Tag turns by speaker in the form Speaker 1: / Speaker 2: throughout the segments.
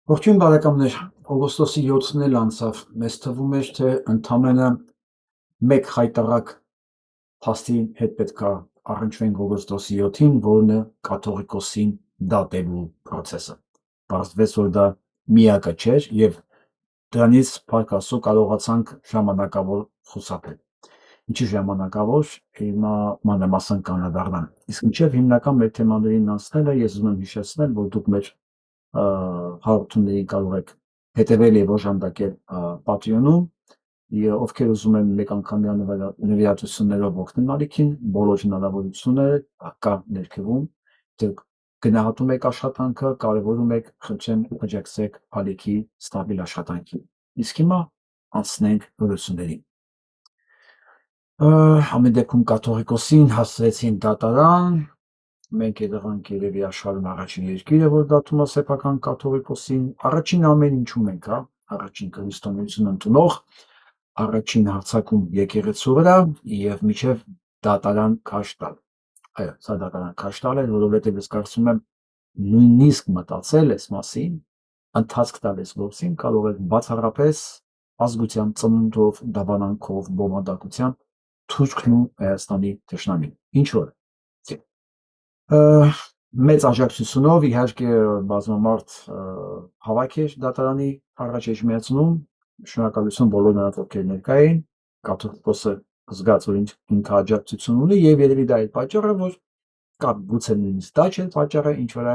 Speaker 1: Ողջույն բարեկամներ, օգոստոսի 7-ն էլ անցավ, մեզ թվում էր, թե ընդամենը մեկ խայտառակ փաստի հետ պետք է առնչվենք օգոստոսի 7-ին, որն է կաթողիկոսին դատելու process-ը։ Պարզվեց, որ դա միակը չէր եւ դրանից փառք Աստծո կարողացանք ժամանակավոր խուսափել։ Ինչի ժամանակավոր, հիմա մանրամասն կանադառնամ։ Իսկ մինչև հիմնական մեր թեմաներին անցնելը, ես ուզում եմ հիշեցնել, որ դուք մեր հաղորդումներին կարող եք հետևել եւ օժանդակել Patreon-ում, ովքեր ուզում են մեկ անգամյա նվիրատվություններով օգնել ալիքին, բոլոր հնարավորությունները կա ներքևում, դուք գնահատում եք աշխատանքը, կարևորում եք, խնդրեմ աջակցեք ալիքի ստաբիլ աշխատանքին։ Իսկ հիմա անցնենք լրություններին։ Ամեն դեպքում կաթողիկոսին հասցրեցին դատարան, մենք եղանք երևի աշխարհում առաջին երկիրը, որ դատում է սեփական կաթողիկոսին, առաջին ամեն ինչում ենք, առաջին քրիստոնեություն ընդունող, առաջին հարձակում եկեղեցու վրա եւ միջև դատարան քաշ տալ։ Այո, սա դատարան քաշ տալ է, որովհետեւ ես կարծում եմ նույնիսկ մտածել ես մասին, ընթացք տալ ես գործին, կարող եք բացառապես ազգության ծնունդով, դավանանքով, բովանդակությամբ թուրքն ու Հայաստանի թշնամին։ Ինչ որ մեծ աջակցությունով իհարկե բազմամարդ հավաք էր դատարանի առաջ էջմիածնում, շնորհակալություն բոլոր նրանց, ովքեր ներկա էին, կաթողիկոսը զգաց, որ ինքը աջակցություն ունի եւ երևի դա է պատճառը, որ կամ գուցե նույնիսկ դա չէ պատճառը, ինչ որ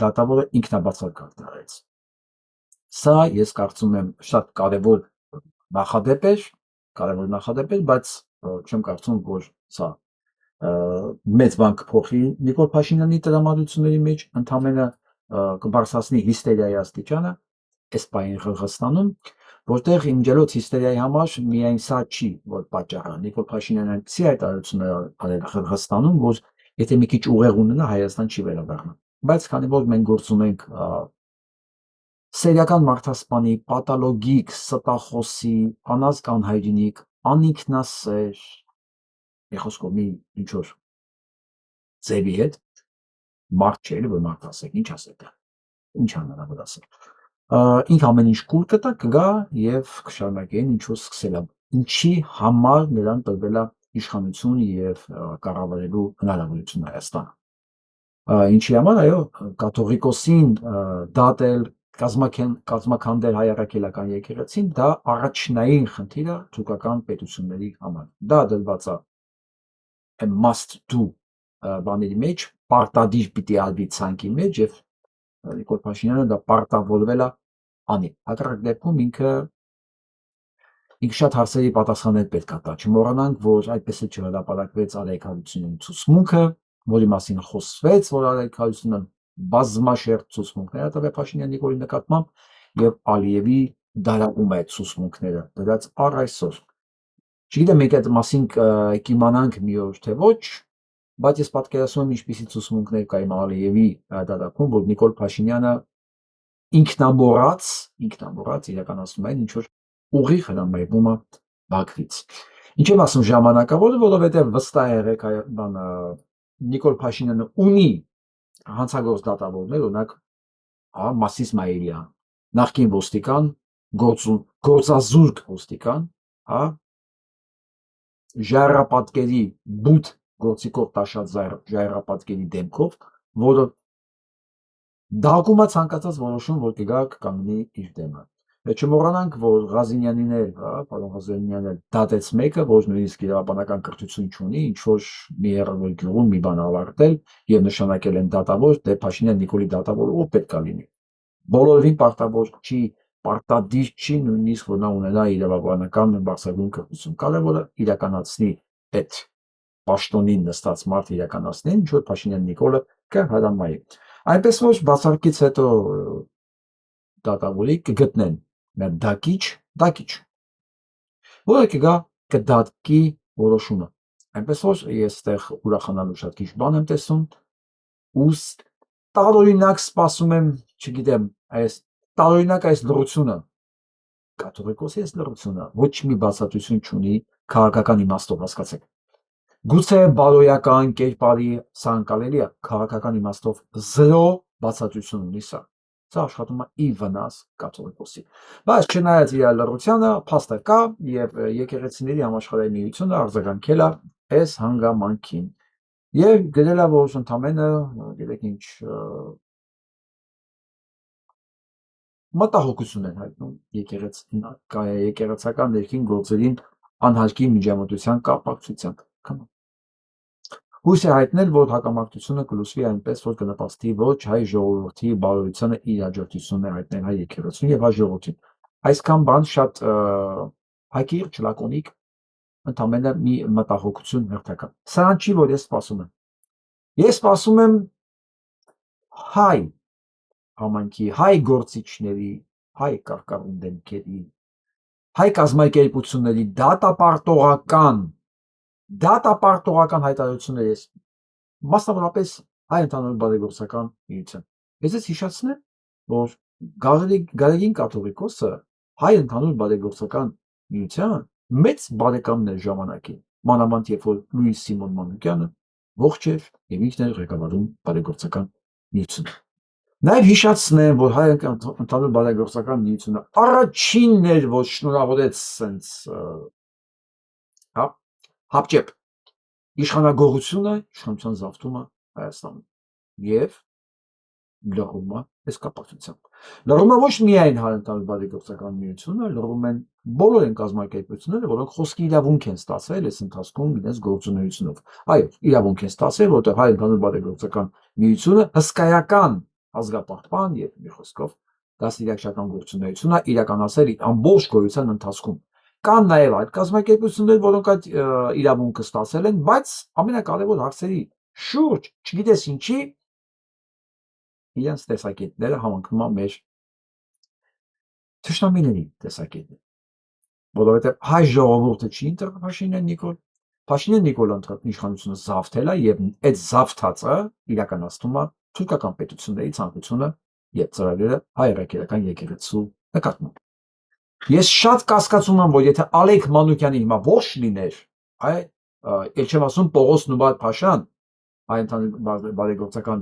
Speaker 1: դատավորը ինքնաբացարկակ դարեց։ Սա ես կարծում եմ շատ կարևոր նախադեպ էր, բայց չեմ կարծում, որ սա մեծ բան կփոխի Նիկոլ Փաշինյանի տրամադրությունների մեջ, ընդամենը կբարձրացնի հիստերիայի աստիճանը, այս պահին Ղրղստանում, որտեղ իմջելով հիստերիայի համար միայն սա չի, որ պատճառը Նիկոլ Փաշինյանը այնպիսի հայտարարություններ արել Ղրղստանում, որ եթե մի քիչ ուղեղ ունենա Հայաստան չի վերադառնա։ Բայց քանի որ մենք գործ ունենք սերիական մարդասպանի, պաթոլոգիկ, ստախոսի, անազգ անհայրենիք, անինքնասեր, մի խոսքով մի ինչ որ ձևի հետ, մարդ չէ, որ մարդ ասեք, ինչ ասեք դա, ինչ հնարավոր ասել։ Ինք ամեն ինչ կուլ կտա, կգա եւ կշարունակեն ինչ որ սկսել է։ Ինչի համար նրան տրվել է իշխանություն եւ կառավարելու հնարավորություն Հայաստանը։ Ինչի համար, այո, կաթողիկոսին դատել կազմաքանդել հայ առաքելական եկեղեցին, դա առաջնային խնդիր է թուրքական պետությունների համար։ Դա դրված է a must do բաների մեջ, պարտադիր պիտի ալվի ցանկի մեջ եւ Նիկոլ Փաշինյանը դա պարտավորվել է անի։ Հակառակ դեպքում ինքը շատ հարցերի պատասխաններ պետք է տա։ Չմոռանանք, որ այդպես է չհրապարակվեց Արայք Հարությունյանի ցուցմունքը, որի մասին խոսվեց, որ Արայք Հարությունը բազմաշերտ ցուցմունքներ է տվել Փաշինյան Նիկոլի նկատմամբ եւ Ալիևի դարակում այդ ցուցմունքները դրած առ այսօր։ Չգիտեմ մենք այդ մասին կիմանանք մի օր թե ոչ, բայց ես պատկերացնում եմ ինչպիսի ցուցմունքներ կային Ալիևի դարակում, որ Նիկոլ Փաշինյանը ինքնամոռաց իրականացնում այն ինչ որ ուղիղ հրամայվում է Բաքվից։ Ինչ եմ ասում ժամանակավորը, որովհետեւ վստահ եղեք Նիկոլ Փաշինյանը ունի հանցագործ դատավորներ, օրինակ Մասիս Մայիլյան, նախկին ոստիկան, գործազուրկ ոստիկան, ժայռապատկերի բութ գործիքով տաշած ժայռապատկերի դեմքով, որը դաղում է ցանկացած որոշում, որ կգա կկանգնի իր դեմը։ Չմոռանանք, որ Ղազինյանին էլ, պարոն Ղազինյանն էլ դատեց մեկը, որ նույնիսկ իրավաբանական կրթություն չունի, ինչ որ մի հեռավոր գյուղում մի բան ավարտել եւ նշանակել են դատավոր, դե Փաշինյան Նիկոլի դատավոր ով պետք է լինի։ Բոլորովին պարտադիր չի նույնիսկ որ նա ունենա իրավաբանական բարձրագույն կրթություն։ Կարևորը իրականացնի այդ պաշտոնին նստած մարդ իրականացնի, ինչ որ Փաշինյան Նիկոլը կհրամայի։ Այնպես որ բացարկից հետո դատավորի կգտնեն մեր դակիչ, որը կգա կդատկի որոշումը։ Այնպես որ ես այդտեղ ուրախանալու շատ քիչ բան եմ տեսում, ու տարօրինակ սպասում եմ, չգիտեմ, տարօրինակ այս լռությունը, կաթողիկոսի այս լռությունը ոչ մի բացատրություն չունի քաղաքական իմաստով, հասկացեք։ Գուցե բարոյական կերպարի սա անկալելի է, քաղաքական իմաստով զրո բացատրություն ունի սա։ Սա աշխատում է ի վնաս կաթողիկոսի։ Բայց չնայած իր լռությանը, փաստը կա եւ եկեղեցիների համաշխարհային միությունը արձագանքել է այս հանգամանքին եւ գրել է, որ ընդամենը գիտեք ինչ մտահոգություն են հայտնում եկեղեցական ներքին գործերին անհարկի միջամտության կապակցությամբ։ Հույս է հայտնել, որ հակամարտությունը կլուծվի այնպես, որ կնպաստի ոչ հայ ժողովրդի բարոյությանը իր աջակցությունն է հայտնել հայ եկեղեցուն եւ հայ ժողովրդին։ Այսքան բան շատ հակիրճ, լակոնիկ, ընդամենը մի մտահոգություն հերթական։ Սրան չի, որ ես սպասում եմ։ Ես սպասում եմ հայ համայնքի, հայ գործիչների, հայ կարկառուն դեմքերի, հայ կազմակերպությունների դատապարտողական հայտարարություններ ես մասնավորապես հայ ընդհանուր բարեգործական միության։ Ես հիշեցնեմ, որ Գարեգին կաթողիկոսը հայ ընդհանուր բարեգործական միության մեծ բարեկամն էր ժամանակին, մանավանդ երբ որ Լուիս Սիմոն Մանուկյանը ողջ էր եւ ինքն էր ղեկավարում բարեգործական միությունը։ Նաև հիշեցնեմ, որ հայ ընդհանուր բարեգործական միությունը առաջինն էր, որ շնորհավորեց սենց հապճեպ իշխանագողությունը, իշխանության զավթումը Հայաստանում եւ լռումը այս կապակցությամբ։ Լռումը ոչ միայն հայ ընդհանուր բարեգործական միությունը, լռում են բոլոր այն կազմակերպությունները, որոնք խոսքի իրավունք են ստացել այս ընթացքում իրենց գործունեությունով։ Այո, իրավունք են ստացել, որտեղ հայ ընդհանուր բարեգործական միությունը հսկայական ազգապահպան եւ մի խոսքով դաստիարակչական գործունեություն է իրականացել իր ամբողջ գոյության ընթացքում։ Կան նաև այլ կազմակերպություններ, որոնք այդ իրավունքը ստացել են, բայց ամենակարևոր հարցերի շուրջ, չգիտես ինչի, իրենց տեսակետները համընկնում են մեր թշնամիների տեսակետները, որովհետև հայ ժողովուրդը չի ընտրել Փաշինյան Նիկոլ, Փաշինյան Նիկոլը իշխանությունը զավթել է եւ այդ զավթածը իրականացնում է թուրքական պետությունների ցանկությունը եւ ծրագրերը հայ առաքելական եկեղեցու նկատմամբ։ Ես շատ կասկածում եմ, որ եթե Ալեք Մանուկյանը հիմա ողջ լիներ, այլ չեմ ասում Պողոս Նուբար Փաշան, հայ ընդհանուր բարեգործական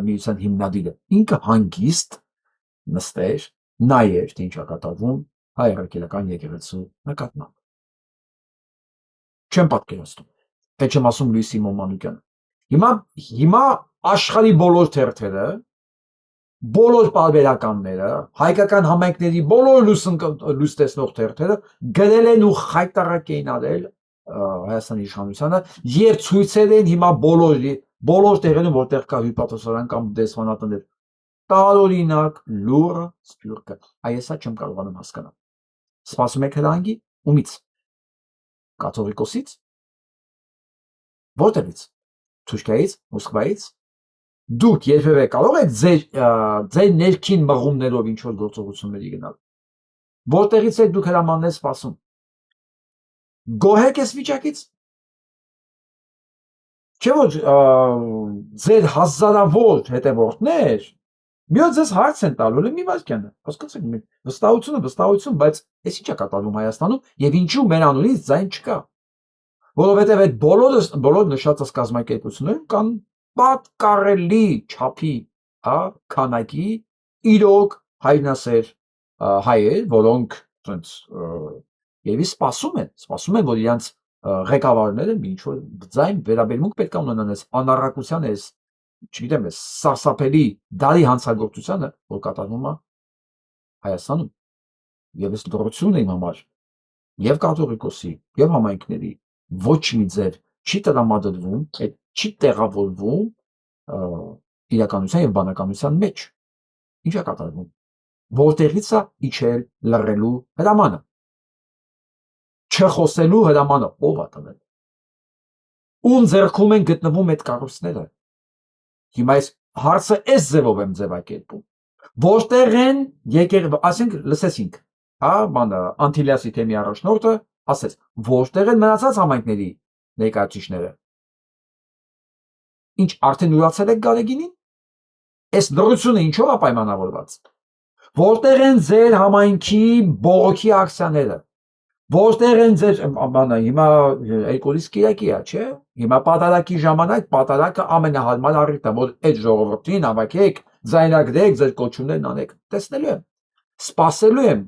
Speaker 1: միության հիմնադիրը, ինքը հանգիստ նստեր, նայեր, թե ինչ է կատարվում հայ առաքելական եկեղեցու նկատմամբ։ Չեմ պատկերացնում։ Այդ չեմ ասում Լուիս Սիմոն Մանուկյանը։ Հիմա աշխարհի բոլոր թերթերը, բոլոր պարբերականները, հայկական համայնքների բոլոր լույս տեսնող թերթերը գրել են ու խայտարակ էին արել Հայաստանի իշխանությանը եւ ցույցել են հիմա բոլոր տեղերում, որտեղ կա հյուպատոսարան կամ դեսպանատներ, տարօրինակ լուրը սպյուրքը։ Այս չեմ կարողանում հասկանալ։ Սպասում եք հրանգի ումից։ Կաթողիկոսից։ Որտեղից։ Թուրքիայից, Մոսկվայից։ Դուք երբևէ կարող եք ձեր ներքին մղումներով ինչ որ գործողությունների գնալ։ Որտեղից եք դուք հրամաններ սպասում։ Գոհ եք այս վիճակից։ Չէ՞ որ ձեր հազարավոր հետևորդներ մի օր ձեզ հարց են տալու, մի վարքյանը, հասկացեք, վստահություն, բայց այս ի՞նչ է կատարվում Հայաստանում եւ ինչու մեր անունից ձայն չկա։ Որովհետեւ այդ բոլոր նշածած կազմակերպությունները կան պատկառելի չափի, քանակի իրոք հայրենասեր հայեր, որոնք ցենց եւի սպասում են, որ իրանց ղեկավարները ինչ որ ձայն վերաբերմունք պետք է ունենան այս անառակության, այս չգիտեմ, այս սարսափելի դարի հանցագործությանը, որ կատարվում է Հայաստանում։ Եվ այս դրությունը իմ համար եւ կաթողիկոսի եւ համայնքների ոչ մի ձև չի տրամադրվում, չի տեղավորվում իրականության եւ բանականության մեջ։ Ինչ է կատարվում։ Որտեղից է իջել լռելու հրամանը։ Չխոսելու հրամանը ով է տվել։ Ում ձեռքում են գտնվում այդ կառույցները։ Հիմա այս հարցը այս ձևով եմ ձևակերպում։ Որտեղ են ասենք լսեցինք, Անտիլիասի թեմի առաջնորդը ասեց, որտեղ են մնացած համայնքների ներկայացուցիչները։ Ինչ արդեն ուրացել եք Գարեգինին։ Այս լռությունը ինչով է պայմանավորված։ Որտեղ են ձեր համայնքի բողոքի ակցիաները։ Որտեղ են ձեր հիմա Էրկոլիս Կիրակի է, չէ՞։ Հիմա պատարակի ժամանակ պատարակը ամենահարմար առիթ է, որ այդ ժողովրդին հավաքեք ձայնագրեք, ձեր կոչումներն անեք, տեսնելու եմ, սպասելու եմ,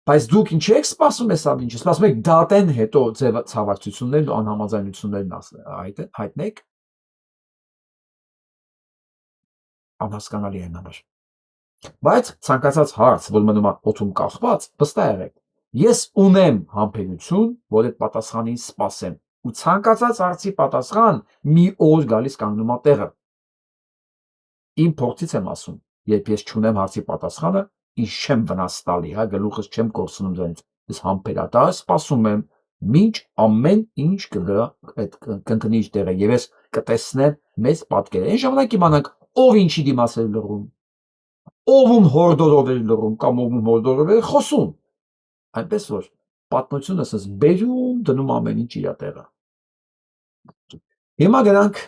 Speaker 1: բայց դուք ինչ եք սպասում ես ամենը, սպասում եք դատեն հետո ձեր ցավակցություններն ու անհամաձայնություններն հայտնեք, անհասկանալի է համար։ Բայց ցանկացած հարց, որ մնում է օդում կախված, վստահ եղեք, ես ունեմ համբերություն, որ այդ պատասխանին սպասեմ, ու ցանկացած հարցի պատասխան մի օր գալիս կանգնում է տեղը։ Իմ փորձից եմ ասում, երբ ես չունեմ հարցի պատասխանը, ինձ չեմ վնաս տալի, հա, գլուխս չեմ կորցնում դրանից, ես համբերատար սպասում եմ, մինչ ամեն ինչ կընկնի իր տեղը, եւ ես կտեսնեմ մեծ պատկերը։ Այն ժամանակ կիմանանք ով ինչի դիմաց է լռում, ով հորդորով է լռում կամ ով հորդորով է խոսում, այնպես որ պատմությունը ասես բերում դնում ամեն ինչ իր տեղը։ Հիմա գնանք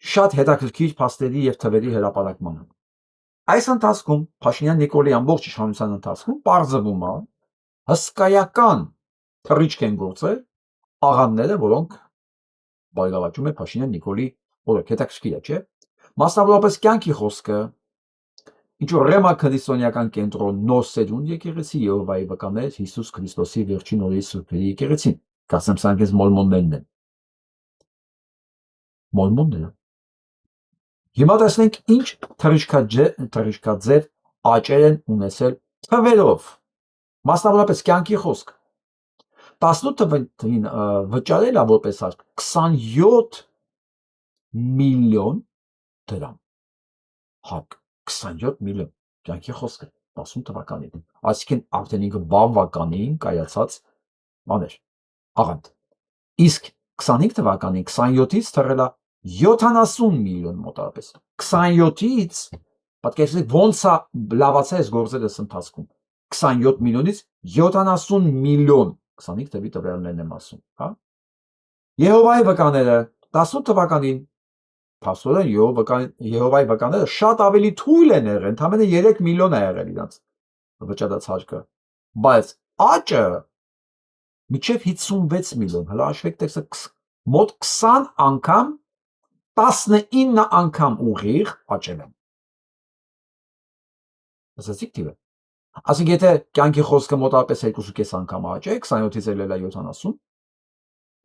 Speaker 1: շատ հետաքրքիր փաստերի եւ թվերի հրապարակմանը։ Այս ընթացքում Փաշինյան Նիկոլի ամբողջ իշխանության ընթացքում պարզվում է հսկայական թռիչք են գործել աղանդները, որոնք բարգավաճում է Փաշինյան Նիկոլի օրոք, հետաքրքիր է, չէ՞։ Մասնավորապես կյանքի խոսքը, ինչ որ Ռեմա քրիստոնեական կենտրոն, նոր սերունդ եկեղեցի, Եհովայի վկաներ, Հիսուս Քրիստոսի վերջին օրերի սուրբերի եկեղեցին, կարծեմ սրանք այս մոլմոններն են։ Մոլմոնները։ Հիմա տեսնենք ինչ թռիչքաձև աճեր են ունեցել թվերով, մասնավորապես կյանքի խոսք 18 թվականին վճարել է որպես հարկ 27 միլիոն դրամ, հարկ 27 միլիոն կյանքի խոսքը 18 թվականին, այսինքն արդեն ինքը բավականին կայացած բաներ, աղանդ, իսկ 25 թվականին 27-ից թռել է 70 միլիոն մոտավորապես, 27-ից, պատկերացրեք ոնց է լավացել այս գործերս ընթացքում, 27 միլիոնից 70 միլիոն, 25 թվի տվյալներն եմ ասում, հա։ Եհովայի վկաները 18 թվականին, փաստորեն Եհովայի վկաները շատ ավելի թույլ են եղել, ընդամենը 3 միլիոն է եղել իրանց վճարած հարկը, բայց աճը մինչև 56 միլիոն, հələ հաշվեք տեսեք, մոտ 20 անգամ 19 անգամ ուղիղ աճել են։ Ասացիք թիվը։ Ասենք եթե կյանքի խոսքը մոտավորապես 2.5 անգամ աճ է, 27-ից ելել է 70,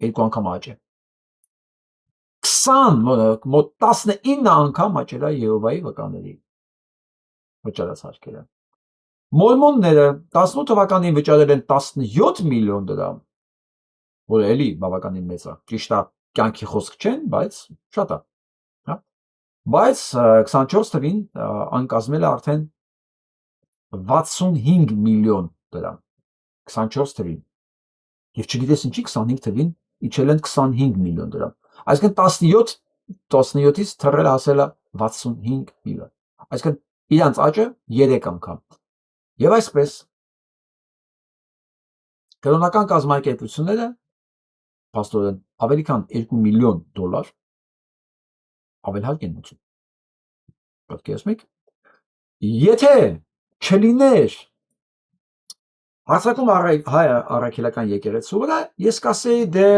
Speaker 1: 2 անգամ աճ է։ 20, մոտ 19 անգամ աճել է Եհովայի վկաների վճարած հարկերը։ Մորմոնները 18 թվականին վճարել են 17 միլիոն դրամ, որը էլի բավականին մեծ է, ճիշտ է, կյանքի խոսք չեն, բայց շատ է, հա։ Բայց 24 թվին անկազմել է արդեն 65 միլիոն դրամ, 24 թվին, և չգիտես ինչի 25 թվին իջել են 25 միլիոն դրամ, այսինքն 17-ից թռել հասել է 65 միլիոն, այսինքն իրանց աճը 3 անգամ, և այսպես կրոնական կազմակերպությունները փաստորեն ավելի քան 2 միլիոն դոլար ավելհարկ են մուծում, պատկերացնում եք, եթե չլիներ հարձակում հայ առաքելական եկեղեցու վրա, ես կասեի դե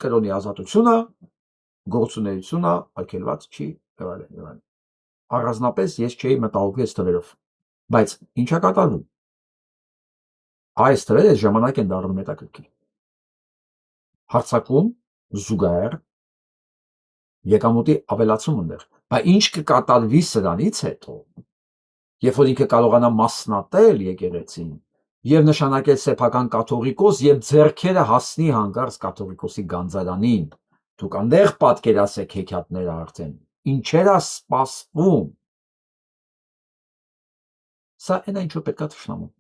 Speaker 1: կրոնի ազատությունը, գործունեությունը արգելված չի եղել, առանձնապես ես չէի մտահոգվի այս թվերով, բայց ինչա կատարվում, այս թվերը ժամանակ են դառնում հետաքրքիր, հարձակում զուգահեռ եկամուտի ավելացում ուներ, բայց ինչ կկատարվի սրանից հետո, երբ որ ինքը կարողանա մասնատել եկեղեցին եւ նշանակել սեփական կաթողիկոս եւ ձեռքերը հասնի հանկարծ կաթողիկոսի գանձարանին, դուք այնտեղ պատկերացեք հեքիաթները արդեն, ինչեր է սպասվում, սա այն ինչ որ պետք է թշնամու,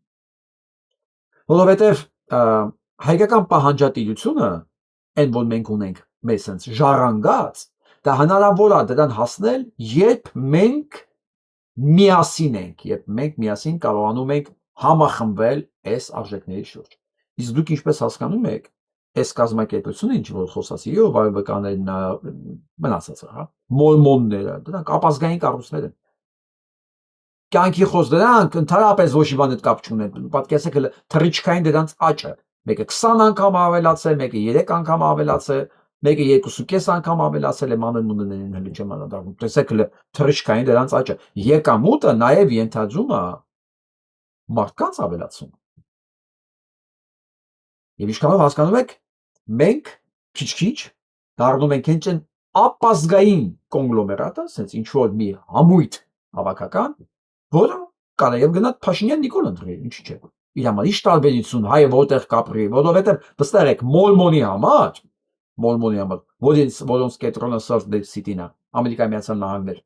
Speaker 1: որովհետեւ հայկական պահանջատիրությունը, այն որ մենք ունենք մեզ հենց ժառանգած, դա հնարավոր է դրան հասնել, երբ մենք միասին ենք, երբ մենք միասին կարողանում ենք համախմբվել այս արժեքների շուրջ։ Իսկ դուք ինչպես հասկանում եք, այս կազմակերպությունը, ինչ որ խոսացի, Եհովայի վկաներն, մնացածը, հա, մորմոնները, դրանք ապազգային կառույցներ են։ Կյանքի խոսք դրանք ընդհանրապես ոչ մի բան հետ կապ չունեն, պատկերացեք թռիչքային դրանց աճը, մեկը 20 անգամ ավելացել, մեկը 3 անգամ ավելացել, Մեկը 2.5 անգամ ավելացել է մանր-մուններին հենց չեմ անդրադառնում։ Տեսեք թռիչքային դրանց աճը։ Եկամուտը նաև ենթադրում է մարդկանց ավելացում։ Եվ ինչքանով հասկանում եք, մենք քիչ-քիչ դառնում ենք հենց այն ապազգային կոնգլոմերատը, ասենց ինչ որ մի համույթ հավաքական, որը կարելի է գնալ Փաշինյան Նիկոլ ընտրի, ինչի՞ չէ։ Իր համար ի՞նչ տարբերություն հայը որտեղ կապրի, որովհետև վստահ եք մոլմոնի համար, որոնց կենտրոնը Սալտ Լեյք Սիթին է, Ամերիկայի Միացյալ Նահանգներ։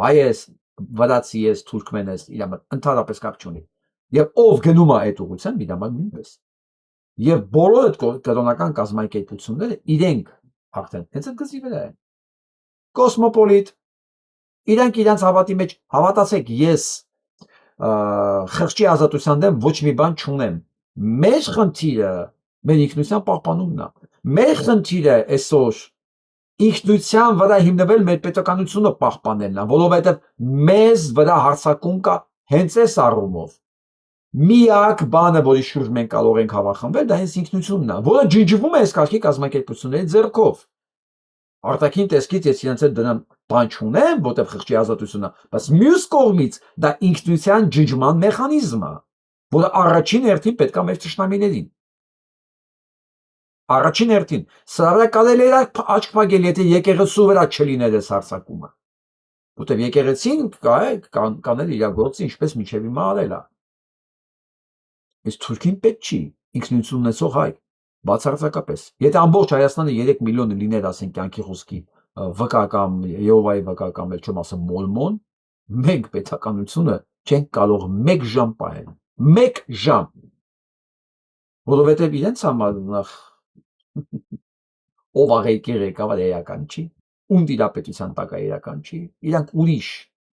Speaker 1: Հայ ես, վրացի ես, թուրքմեն ես, իր համար ընդհանրապես կապ չունի։ Եվ ով գնում է այդ ուղղությամբ, իր համար նույնպես։ Եվ բոլոր այդ կրոնական կազմակերպությունները իրենք արդեն հենց այդ գծի վրա են։ Կոսմոպոլիտ, իրանք իրանց հավատի մեջ, հավատացեք, ես խղճի ազատության դեմ ոչ մի բան չունեմ։ Մեր խնդիրը մեր ինքնության պահպանումն է։ Մեր խնդիրը այսօր ինքնության վրա հիմնվել մեր պետականությունը պահպանելն է, որովհետև մեզ վրա հարձակում կա հենց այս առումով։ Միակ բանը, որի շուրջ մենք կարող ենք հավաքվել, դա հենց ինքնությունն է, որը ջնջվում է այս կարգի կազմակերպությունների ձեռքով։ Արտաքին տեսքից ես իրենց հետ դրան բան չունեմ, որտեղ խղճի ազատությունն է, բայց մյուս կողմից դա ինքնության ջնջման մեխանիզմ է, որը առաջին հերթին պետք է մեր թշնամիներին։ Առաջին հերթին սրա վրա կարելի է աչք փակել, եթե եկեղեցու վրա չլիներ այս հարձակումը, որտեղ եկեղեցին կանել իր գործը ինչպես մինչև հիմա արել է։ Այս Թուրքին պետք չի ինքնություն ունեցող հայ, բացարձակապես։ Եթե ամբողջ Հայաստանը 3 միլիոն լիներ, ասենք կյանքի խոսքի վկա կամ Եհովայի վկա կամ էլ չեմ ասում մոլմոն, մենք պետականությունը չենք կարող 1 ժամ պահել։ 1 ժամ։ Որովհետև իրենց համար նախ ով աղեկի ղեկավար էական չի, ում դիրապետության տակ է էական չի, իրանք ուրիշ,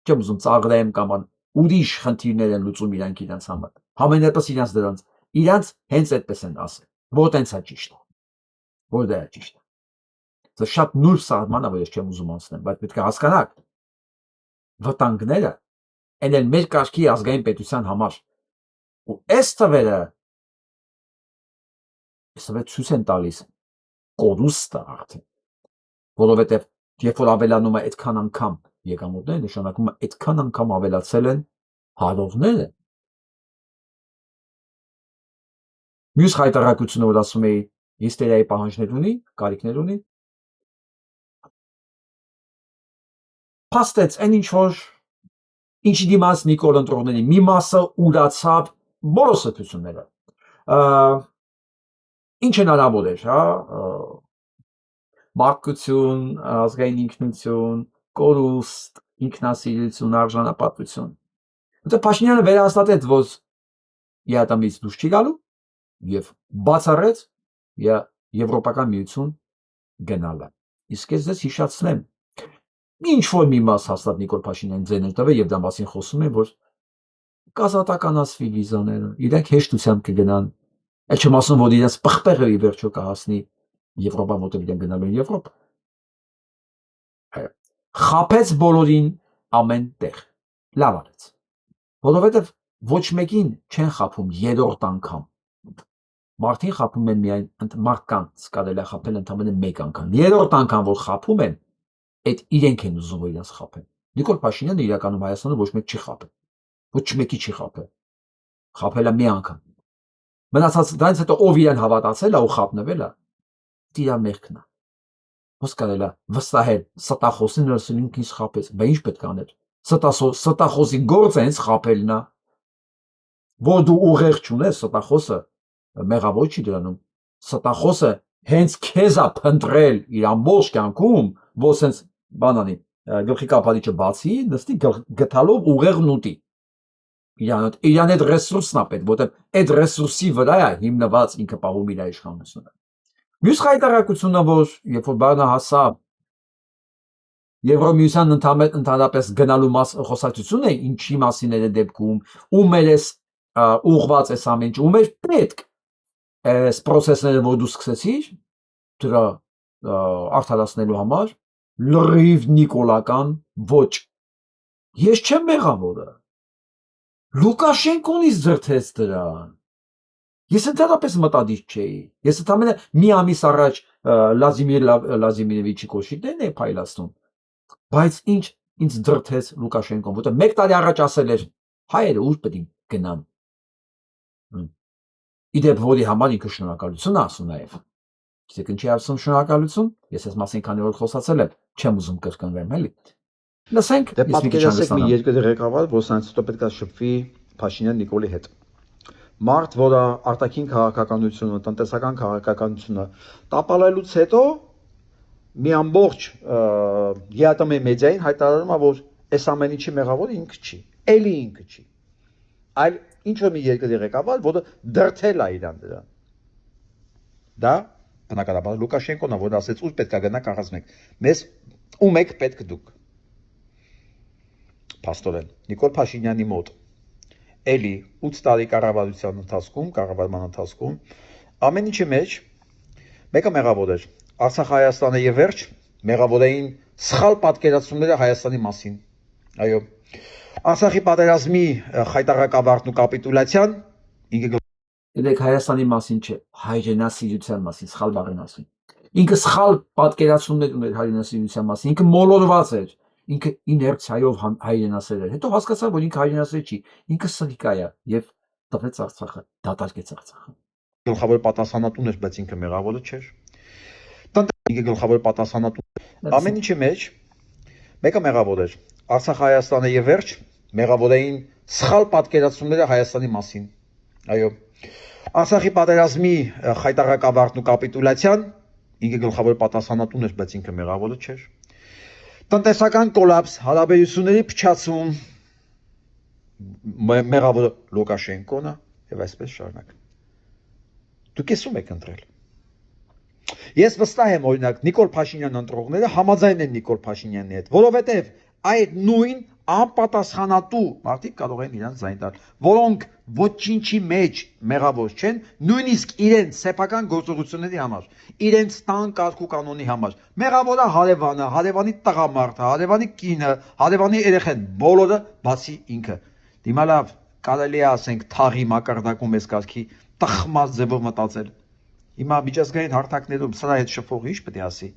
Speaker 1: չեմ ուզում ծաղրեմ կամ ուրիշ խնդիրներ են լուծում իրանք իրենց համար։ Համենայնպես իրանց հենց այդպես են ասել, որ տենց է ճիշտ, որ դա է ճիշտ։ Դա շատ նուրբ սահման է, որ ես չեմ ուզում անցնեմ, բայց պետք է հասկանաք, վտանգները այն էլ մեր կարգի ազգային պետության համար, ու այս թվերը ցույց են տալիս կորուստը արդեն, որովհետև երբ որ ավելանում է այդքան անգամ եկամուտները, նշանակում է այդքան անգամ ավելացել են հարողները։ Մյուս հայտարարությունը, որ ասում էի, հիստերիայի պահանջներ ունի, կարիքներ ունի, փաստեց այն ինչի դիմաց Նիկոլ ընտրողների մի մասը ուրացավ բոլոր սրբությունները։ Ինչ հնարավոր էր, հա, մարդկություն, ազգային ինքնություն, կորուստ, ինքնասիրություն, արժանապատվություն։ Որտեղ Փաշինյանը վերահաստատեց, որ ԵԱՏՄ-ից դուրս չի գալու եւ բացառեց Եվրոպական միություն գնալը։ Իսկ ես ձեզ հիշեցնեմ, ինչ որ մի մաս հաստատ Նիկոլ Փաշինյանը ձեն տվել եւ դա մասին խոսում են, որ կազատականացվի վիզաները, իրենք հեշտությամբ կգնան։ Այդ չեմ ասում, որ իրենց պղպեղը ի վերջո կհասնի Եվրոպա, որտեղ իրենք գնալու են Եվրոպա։ Խափեց բոլորին ամեն տեղ։ Լավ արեց։ Որովհետև ոչ մեկին չեն խափում երրորդ անգամ։ Մարդին խափում են միայն մարդկանց կարելի է խափել ընդամենը 1 անգամ։ Երրորդ անգամ որ խափում են, այդ իրենք են ուզում որ իրենց խափեն։ Նիկոլ Փաշինյանը իրականում Հայաստանը ոչ մեկ չի խափել։ Ոչ մեկի չի խափել։ Խափել է մի անգամ։ Մնացած դրանից հետո ով իրեն հավատացել է ու խափնվել է, դիրա մեղքն է։ Ոնց կարելի է վստահել ստախոսին ասել ինքնից խափեց, բա ինչ պետք է անել։ Ստախոսի գործը հենց խափելն է։ Որ դու ուղեղ չունես, ստախոսը մեղավոր չի դրանում։ Ստախոսը հենց քեզ է փնտրել իր ամբողջ կյանքում, որ սենց բան անի, գլխի կապարիչը բացի, նստի գտալով ուղեղն ուտի։ Իրան այդ ռեսուրսն է պետք, որտեղ այդ ռեսուրսի վրա է հիմնված ինքը պահում իր իշխանությունը։ Մյուս հայտարարությունը, որ երբ որ բանը հասավ Եվրոմիության ընդհանրապես գնալու խոսակցությունը, ինչի մասին էր դեպքում, ում էր ուղղված այս ամեն ինչ, ում էր պետք այս process-ները, որ դու սկսեցիր, դրա արդարացնելու համար, լրիվ նիկոլական ոչ։ Ես չեմ մեղավորը։ Լուկաշենկոն ինձ ձրթեց դրան։ Ես ընդհանրապես մտադիր չէի։ Ես ընդամենը մի ամիս առաջ Վլադիմիր Վլադիմիրովիչի կոշիկներն էի փայլացնում, բայց ինձ դրթեց Լուկաշենկոն, որտեղ 1 տարի առաջ ասել էր հայերը ուր պետք է գնան։ Իդեպ որի համար ինքը շնորհակալություն ասում նաև։ Գիտեք ինչի ասում շնորհակալություն։ Ես այս մասին քանի որ խոսացել եմ, չեմ ուզում կրկնվեմ, էլի։ Լսենք,
Speaker 2: դե պատկերացրեք մի երկրի ղեկավար, որ սրանից հետո պետք է շփվի Փաշինյան Նիկոլի հետ։ Մարդ, որը արտաքին քաղաքականությունը, տնտեսական քաղաքականությունը տապալելուց հետո մի ամբողջ ԵԱՏՄ մեդիային հայտարարում է, որ այս ամեն ինչի մեղավորը ինքը չի, էլի ինքը չի, այլ ինչ որ մի երկրի ղեկավար, որը դրթել է իրան դրան։ Դա բնականաբար Լուկաշենկոն է, որ ասեց ուր պետք է գնանք, առանցնենք։ Մեզ ում եք պետք դուք։ Փաստորեն Նիկոլ Փաշինյանի մոտ էլի 8 տարի կառավարման ընթացքում ամեն ինչի մեջ մեկը մեղավոր էր։ Արցախ-Հայաստանը եւ վերջ մեղավոր էին սխալ պատկերացումները Հայաստանի մասին։ Այո։ Արցախի պատերազմի խայտարակավարտն ու կապիտուլյացիան ինքը
Speaker 1: Դեք Հայաստանի մասին չէ, հայրենասիրության մասին, սխալ բառն ասում։ Ինքը սխալ պատկերացումներ ուներ հայրենասիրության մասին, ինքը մոլորված էր, ինքը իներցիայով հայրենասեր էր։ Հետո հասկացա, որ ինքը հայրենասեր չի, ինքը սրիկա է եւ տվեց Արցախը, դատարկեց Արցախը։
Speaker 2: Գլխավոր պատասխանատուն էր, բայց ինքը մեղավորը չէր։ Ինքը գլխավոր պատասխանատուն։ Ամեն ինչի մեջ մեկը մեղավոր էր։ Արցախ-Հայաստանը եւ վերջ մեղավոր էին սխալ պատկերացումները Հայաստանի մասին։ Այո։ Արցախի պատերազմի խայտարակավարտն ու կապիտուլյացիան ինքը գլխավոր պատասխանատուն էր, բայց ինքը մեղավորը չէր։ Տնտեսական կոլապս, հարաբերությունների փչացում մեղավորը Լուկաշենկոն է եւ այսպես շարունակ։ Դուք եսում եք ընտրել։ Ես վստահ եմ, օրինակ, Նիկոլ Փաշինյան ընտրողները համաձայն են Նիկոլ Փաշինյանի հետ, որովհետև այդ նույն անպատասխանատու մարդիկ կարող են իրանց ձայն տալ, որոնք ոչինչի մեջ մեղավոր չեն, նույնիսկ իրենց սեփական գործողությունների համար, իրենց տան կարգ ու կանոնի համար։ Մեղավորը հարևանը, հարևանի տղամարդը, հարևանի կինը, հարևանի երեխան, բոլորը բացի ինքը։ Դիմա լավ, կարելի է ասենք թաղի մակարդակում էս կարգի տխմած ձևով մտածել։ Հիմա միջազգային հարթակներում սրա հետ շփողը ինչ պետք է ասի։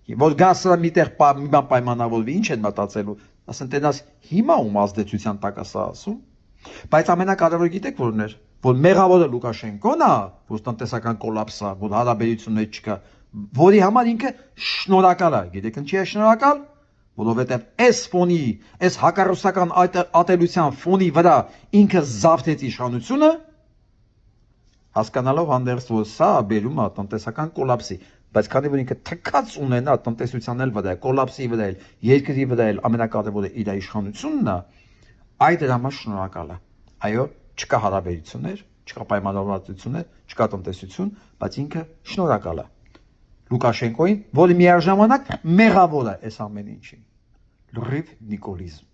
Speaker 2: Որ գա սրա միտեղ մի բան պայմանավորվի, ինչ են մտածելու, ասեն տենաս հիմա ում ազդեցության տակ է սա ասում։ Բայց ամենակարևորը գիտեք որն էր, որ մեղավորը Լուկաշենկոն է, որ տնտեսական կոլապս է, որ հարաբերություններ չկա, որի համար ինքը շնորհակալ է։ Գիտեք ինչի է շնորհակալ, որովհետև այս ֆոնի, այս հակառուսական ատելության ֆոնի վրա ինքը զավթեց իշխանությունը, հասկանալով հանդերձ որ սա բերում է տնտեսական կոլապսի, բայց քանի որ ինքը թքած ունենա տնտեսության էլ վրա, կոլապսի վրա, երկրի վրա ամենակարևորը իր իշխանությունն է, այդ դրա համար շնորհակալ է։ Այո, չկա հարաբերություններ, չկա պայմանավորվածություններ, չկա տնտեսություն, բայց ինքը շնորհակալ է Լուկաշենկոին, որը միաժամանակ մեղավոր է այս ամեն ինչին։ Լրիվ նիկոլիզմ։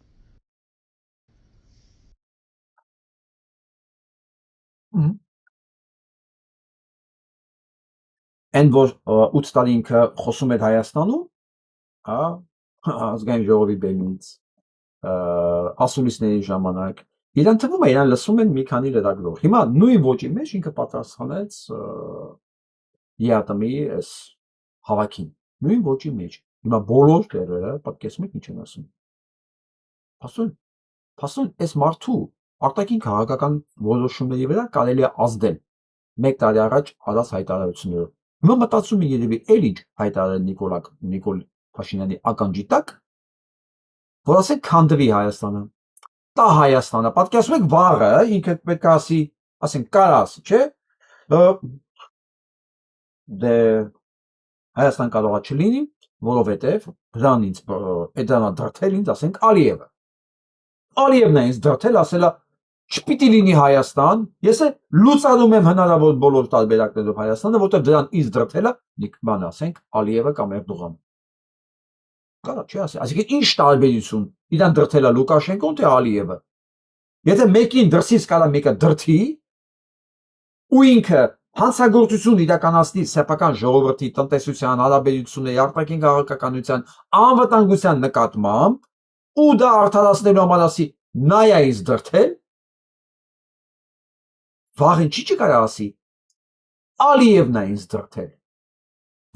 Speaker 1: Այն որ 8 տարի ինքը խոսում էր Հայաստանում, ազգային ժողովի բեմից, ասուլիսների ժամանակ, իրան թվում է իրան լսում են մի քանի լրագրող։ Հիմա նույն ոճի մեջ ինքը պատասխանեց ԵԱՏՄ-ի այս հավաքին, նույն ոճի մեջ։ Հիմա բոլոր տերերը պատկերացնում եք ինչ են ասում։ Փաստորեն, այս մարդու արտաքին քաղաքական որոշումների վրա կարելի է ազդել 1 տարի առաջ արած հայտարարություններով։ Հիմա մտածում եմ երևի էլ ինչ հայտարարել Նիկոլ Փաշինյանի ականջի տակ, որ ասենք քանդվի Հայաստանը, տա Հայաստանը, պատկերացնում եք վաղը ինքը պետք է ասի, ասենք կարաս, չէ, դե Հայաստան կարող է չլինի, որովհետև դրանա դրթել ինձ, ասենք Ալիևը։ Ալիևն է ինձ դրթել, ասելա չպիտի լինի Հայաստան, ես լուծանում եմ հնարավոր բոլոր տարբերակներով Հայաստանը, որտեղ դրան ինձ դրթելը, բան ասենք, Ալիևը կամ Էրդողանը։ Կարա չի ասի, այսինքն ինչ տարբերություն, իրան դրթելա Լուկաշենկոն թե Ալիևը։ Եթե մեկին դրսից կարա մեկը դրթի, ու ինքը հանցագործություն իրականացնի սեփական ժողովրդի տնտեսության, հարաբերությունների, արտաքին քաղաքականության, անվտանգության նկատմամբ, ու դա արդարացնելու համար ասի նայա ինձ դրթել, վաղ ինչի չկարա ասի Ալիևն է ինձ դրդել,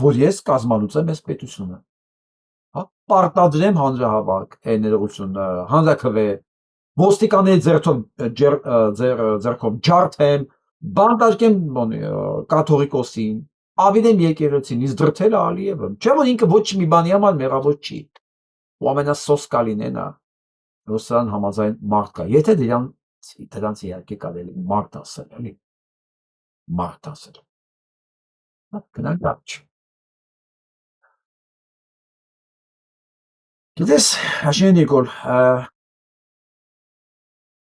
Speaker 1: որ ես կազմալուծեմ այս պետությունը, հա, պարտադրեմ հանրահավաք, ներողություն, հանրաքվե, ոստիկանների ձեռքով ջարդեմ, բանտարկեմ կաթողիկոսին, ավիրեմ եկեղեցին, ինձ դրդել է Ալիևը, չէ՞ որ ինքը ոչ մի բանի համար մեղավոր չի, ու ամենասոսկալին է նա, որ սրան համաձայն մարդ կա, եթե դրանց իհարկե կարելի մարդ ասել, էլի, մարդ ասել, գնանք առաջ։ Գիտես, Հաշին Նիկոլ,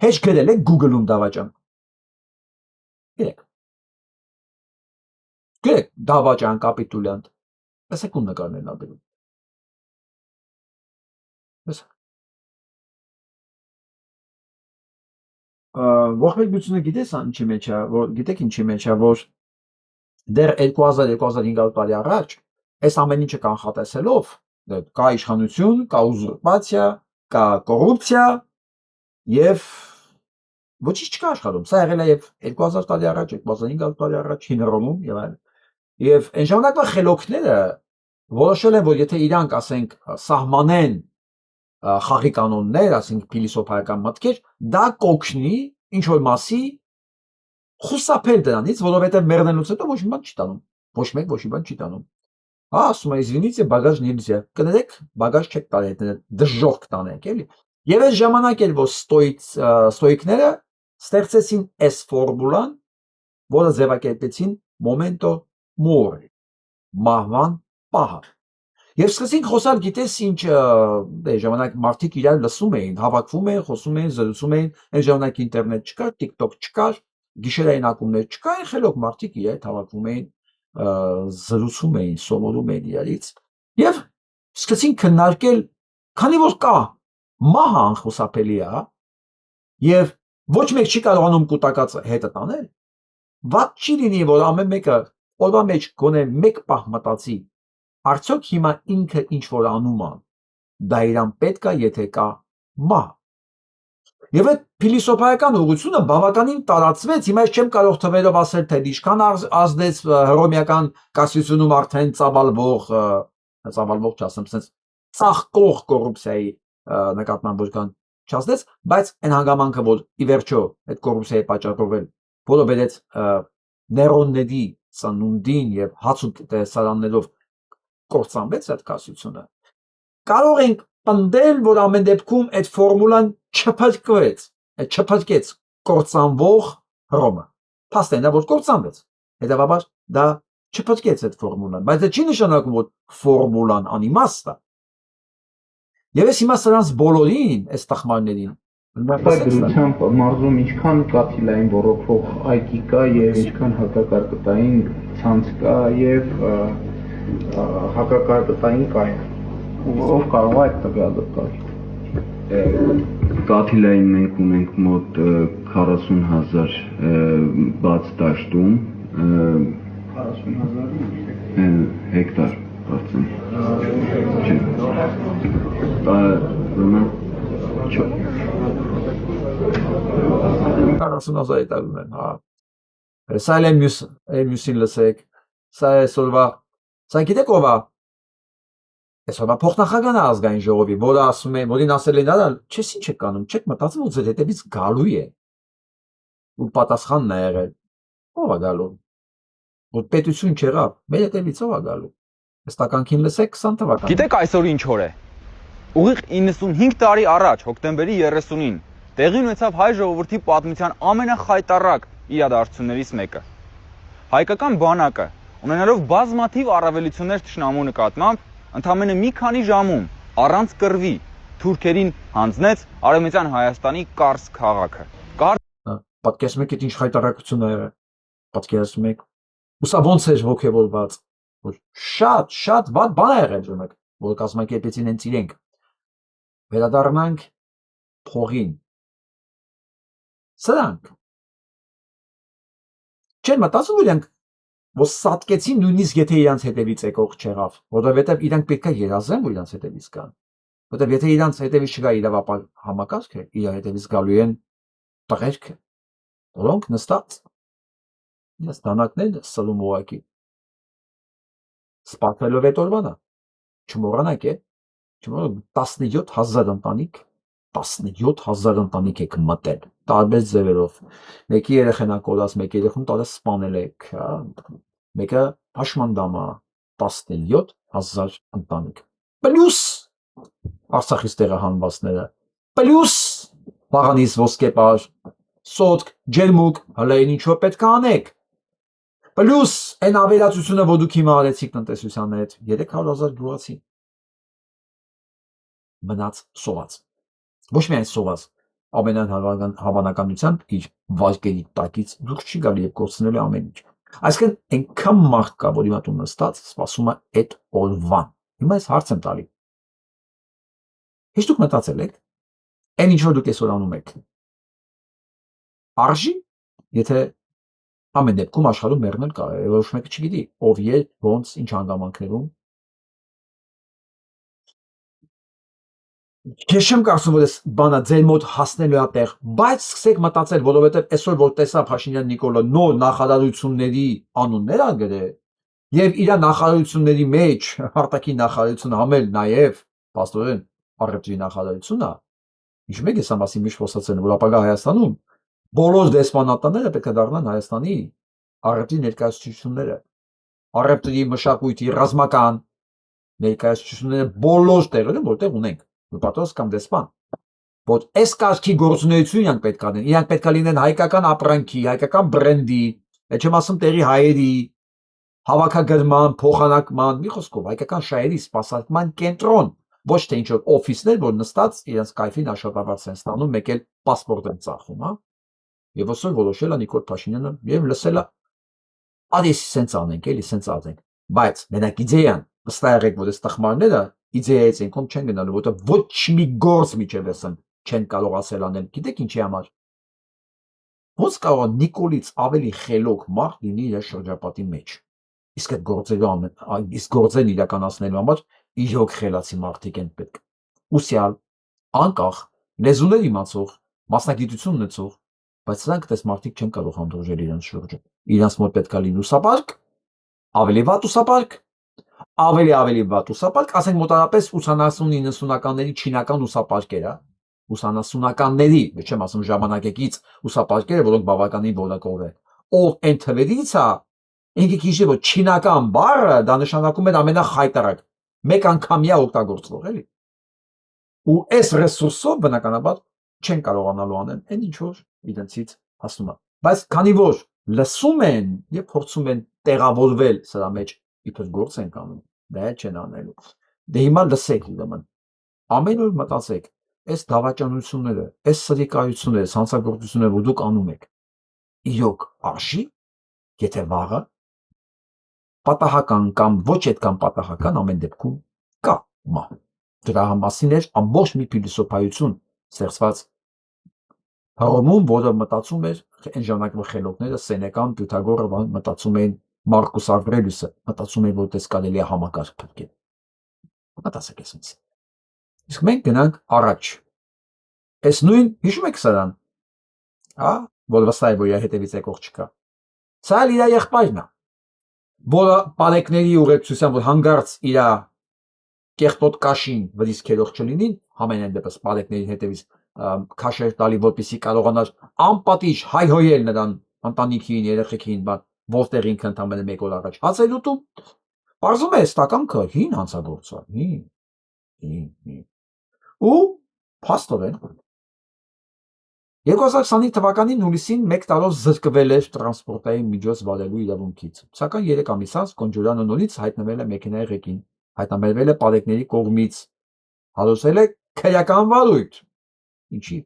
Speaker 1: հեչ գրել եք Google-ում դավաճան։ Գրեք դավաճան, կապիտուլյանտ։ Տեսեք ում նկարներն աբերում։ Ողբերգությունը գիտես ինչի մեջ է, որ գիտեք ինչի մեջ է, որ դեռ 2000-2500 տարի առաջ այս ամեն ինչը կանխատեսելով կա իշխանություն, կա ուզուրպացիա, կա կոռուպցիա եւ ոչինչ չկա աշխարհում։ Սա եղել է եւ 2000 տարի առաջ, 2500 տարի առաջ հին Հռոմում եւ այլն։ Եվ այն ժամանակվա խելոքները որոշել են, որ եթե իրանք, ասենք, սահմանեն խաղի կանոններ, ասենք փիլիսոփայական մտքեր, դա կօգնի ինչ որ մասի խուսափել դրանից, որովհետեւ մեռնելուց հետո ոչ մի բան չի տանում։ Ոչ մեկ ոչ մի բան չի տանում։ Հա, ասում է, извините, багаж нельзя։ Կներեք, багаж չեք տալի, դժոխք տանեք, էլի։ Եվ այս ժամանակ էլ որ ստոիկները ստեղծեցին այս ֆորմուլան, որը ձևակերպեցին momento mori, մահվան պահը։ Եվ սկսեցին խոսալ, գիտես ինչ, ժամանակ մարդիկ իրար լսում էին, հավաքվում էին, խոսում էին, զրուցում էին, այն ժամանակ ինտերնետ չկար, TikTok չկար, գիշերային ակումբներ չկար, խելոք մարդիկ իրար հավաքվում էին, զրուցում էին, սովորում էին իրարից, եւ սկսեցին քննարկել, քանի որ կա մահը անխուսափելի է, եւ ոչ մեկ չի կարողանում կուտակած հետը տանել, ված չի լինի, որ ամեն մեկը օրվա մեջ գոնե մեկ պահ մտածի, արդյոք հիմա ինքը ինչ որ անում է, դա իրան պետք է, եթե կա մահ։ Եվ այդ փիլիսոփայական ուղղությունը բավականին տարածվեց, հիմա ես չեմ կարող թվերով ասել, թե ինչքան ազդեց հռոմեական կայսրությունում արդեն ծավալվող չասեմ, sense ծաղկող կոռուպցիայի նկատմամբ որքան չազդեց, բայց այն հանգամանքը, որ ի վերջո այդ կոռուպցիայի պատճառով էլ որը վերեց նեյրոնների ծնունդին եւ հաց ու տեսարաններով կործանվեց այդ կայսրությունը, կարող ենք պնդել, որ ամեն դեպքում այդ ֆորմուլան չփրկեց կործանվող Հռոմը։ Փաստն է, որ կործանվեց։ Հետևաբար դա չփրկեց այդ ֆորմուլան, բայց դա չի նշանակում, որ ֆորմուլան անիմաստ է։ Եվ ես հիմա սրանց բոլորին, այս տխմարներին,
Speaker 3: Դրությամբ մարզում ինչքան կաթիլային ռոռոկվող այգի կա եւ ինչքան հակակարկտային ցանց կա եւ հակակարկտային կայան։ Ով կարող է այդ տվյալը տալ։
Speaker 4: Կաթիլային մենք ունենք մոտ 40,000 բաց դաշտում
Speaker 3: 40,000
Speaker 4: հեկտար կարծեմ։ Չէ։
Speaker 1: 40,000 հեկտար ունեն, հա։ Սա էլ մյուսին լսեք, սա գիտեք ով է։ Այսօր փոխնախագահն է ազգային ժողովի, որը ասում է, որին ասել են, «Արա, չես ինչ եք անում, չեք մտածում, որ ձեր հետևից գալու է»։ Ու պատասխանն է եղել. ով է գալու։ Որ պետություն չեղավ, մեր հետևից ով է գալու։ Այս տականքին լսեք 20 թվականին։
Speaker 5: Գիտեք այսօր ինչ օր է։ Ուղիղ 95 տարի առաջ, հոկտեմբերի 30-ին, տեղի ունեցավ հայ ժողովրդի պատմության ամենախայտառակ իրադարձություններից մեկը։ Հայկական բանակը, ունենալով բազմաթիվ առավելություններ թշնամու նկատմամբ, ընդամենը մի քանի ժամում առանց կռվի թուրքերին հանձնեց Արևմտյան Հայաստանի Կարս քաղաքը։
Speaker 1: Պատկերացնում եք ինչ խայտարակություն է եղել։ Պատկերացնում եք։ Ու սա ոնց էր ողջևորված, որ շատ վատ բան է եղել ժամանակ, որ կազմակերպեցին հենց իրենք։ Վերադառնանք փողին։ Սրանք չեն մտածում, որ իրենք որ սատկեցին նույնիսկ եթե իրանց հետևից եկող չեղավ, որովհետև իրանք պետք է երազեն, որ իրանց հետևից կան։ Որովհետև եթե իրանց հետևից չկա իրավապահ համակարգը, իր հետևից գալու են տղերքը, որոնք նստած Ես դանակներն սլում ուղակի։ Սպասելով այդ օրվանա, չմոռանաք է, չմոռանաք 17,000 ընտանիք, 17,000 ընտանիք եք մտել, տարբեր ձևերով։ Մեկի երեխան ա կորած, մեկի երեխուն տալը սպանել եք, հա, մեկը հաշմանդամ ա, 17,000 ընտանիք։ Պլյուս Արցախից տեղահանվածները, պլյուս Վաղանից ոսկեպար, սոտք, ջերմուկ, հələ ինչ-որ պետք է անեք։ Պլյուս այն ավերածությունը, որ դուք հիմա արեցիք տնտեսության հետ, 300,000 գյուղացի մնաց սոված։ Ոչ միայն սոված, ամենայն հավանականությամբ իր վարկերի տակից դուրս չի գալի եւ կորցնել է ամեն ինչ։ Այսինքն այնքան մարդ կա, որ հիմա տուն նստած սպասում է այդ օրվան։ Հիմա ես հարց եմ տալի։ Հիշ դուք մտածել եք, այն ինչ որ դուք այսօր անում եք, արժի, եթե ամեն դեպքում աշխարհում մեռնել կարող է, ոչ մեկը չգիտի, ով երբ, ոնց, ինչ հանգամանքներում։ Ես չեմ կարծում, որ այս բանը ձեր մոտ հասնելու է տեղ, բայց սկսեք մտածել, որովհետև այսօր որ տեսա Փաշինյան Նիկոլը նոր նախարարությունների անուններ ա գրել, եւ իր նախարարությունների մեջ արտաքին նախարարությունը համել նաեւ պաստորեն առևտրի նախարարությունն է։ Հիշում եք, ես ամասի միշտ խոսացել եմ, որ ապագա Հայաստանում բոլոր դեսպանատները պետք է դառնան Հայաստանի առևտրի ներկայացուցիչները, առևտրի, մշակույթի, ռազմական ներկայացուցիչները բոլոր տեղերում, որտեղ ունենք պատրաստ կամ դեսպան, որ այս կարգի գործունեություն իրանք պետք է անեն, իրանք պետք է լինեն հայկական ապրանքի, հայկական բրենդի, այդ չեմ ասում տեղի հայերի, հավաքագրման, փոխանակման, մի խոսքով հայկական շահերի սպասարկման կենտրոն, ոչ թե ինչ-որ օֆիսներ, որ նստած իրենց կայֆին աշխատավարձ են ստանում, մեկ էլ պասպորտ են ծախում, հա։ Եվ ոսոր որոշել է Նիկոլ Փաշինյանը եւ լսել է, արի սենց անենք, էլի սենց անենք, բայց մենակ իդեան, վստահ եղեք, որ այս տխմարները իդեայից ինքն չեն գնալու, որտեղ ոչ մի գործ միջև էսն չեն կարող ասել անել, գիտեք ինչի համար։ Ոնց կարող է Նիկոլից ավելի խելոք մարդ լինի իր շրջապատի մեջ։ Իսկ այդ գործերն իրականացնելու համար իրոք խելացի մարդիկ են պետք։ Ուսյալ, անկախ, լեզուներ իմացող, մասնագիտություն ունեցող, բայց սրանք դες մարդիկ չեն կարող հանդուրժել իրենց շուրջը։ Իրանց մոտ պետք է լինի ուսապարկ, ավելի վատ ուսապարկ, ավելի վատ ուսապարկ, ասենք մոտարապես 80-90-ականների չինական ուսապարկերը, 80-ականների, չեմ ասում ժամանակակից ուսապարկերը, որոնք բավականին որակով են։ Ով այն թվերից է, ինքը քիչ որ չինական բառը դա նշանակում է ամենախայտարակ, մեկ անգամյա օգտագործվող, էլի։ Ու այս ռեսուրսով բնականաբար չեն կարողանալու անել այն ինչ որ իրենցից հասնում է։ Բայց քանի որ լսում են եւ փորձում են տեղավորվել սրա մեջ, իբր գործ են կանում, դա չեն անելու։ Դե հիմա լսեք ուրեմն։ Ամեն օր մտածեք, այս դավաճանությունները, այս սրիկայությունները, հանցագործությունները, որ դուք անում եք, իրոք արժի, եթե վաղը պատահական կամ ոչ այդքան պատահական ամեն դեպքում կա մա։ Դրա մասին էր ամբողջ մի փիլիսոփայություն ստեղծված Հռոմում, որը մտածում էր այն ժամանակվա խելոքները Սենեկան, Պյութագորը մտածում էին Մարկուս Ավրելիուսը, մտածում էին, որ դες կարելի է համակարգ փրկել։ Մտածեք այսպես։ Իսկ մենք գնանք առաջ։ Այս նույն հիշում եք սրան, հա, որ վստահ է, որ իր հետևից եկող չկա։ Սա էլ իր եղբայրն է, որը բարեկների ուղեկցությամբ, որ հանգարց իր կեղտոտ կաշին վրից քերող չլինին, համենայն դեպս բարեկների հետևից քաշեր տալի, որպեսզի կարողանար անպատիժ հայհոյել նրան ընտանիքին, երեխեքին, որտեղ ինքը ընդամենը մեկ օր առաջ հաց էր ուտում, բարձում է ստականքը հին հանցագործ է, հին։ Ու փաստորեն 2025 թվականին հուլիսին 1 տարով զրկվել էր տրանսպորտային միջոց վարելու իրավունքից, սակայն 3 ամիս անց Կոնջուրյանը նորից հայտնվել է մեքենայի ղեկին, հայտնաբերվել է բարեկների կողմից, հարուցել է քրեական վարույթ։ Ինչի։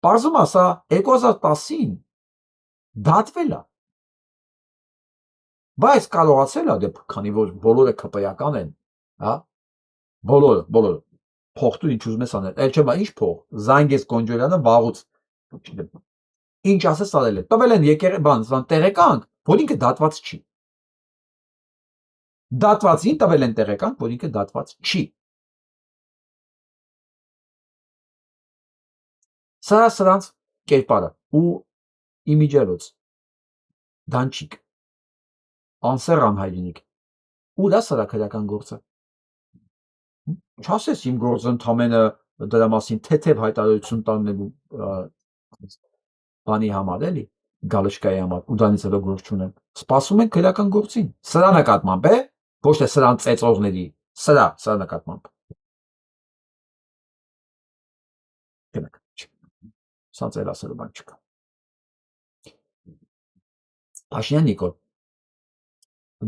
Speaker 1: Պարզում է, սա 2010-ին դատվել է, բայց կարողացել է, դե քանի որ բոլորը քպայական են, հա, բոլորը փոխտու ինչ ուզում ես անել, էլ չէ, ինչ փող, զանգես Կոնջորյանը վաղուց, ինչ ասես արել է, տվել են տեղեկանք, որ ինքը դատված չի, դատվածին տվել են տեղեկանք, որ ինքը դատված չի, սա սրանց կերպարը ու իմիջերոց, Դանչիկ, անսեր անհայրենիք, ու դա սրա քրական գործը։ Չասես իմ գործը ընդամենը դրա մասին թեթև հայտարարություն տանելու բանի համար էլի, գալշկայի համար, ու դրանից հետո գործ չունեմ։ Սպասում են քրական գործին, սրա նկատմամբ է, ոչ թե սրան ծեծողների, սրա նկատմամբ։ Սա ծեր ասելու բան չկա։ Փաշինյան Նիկոլ,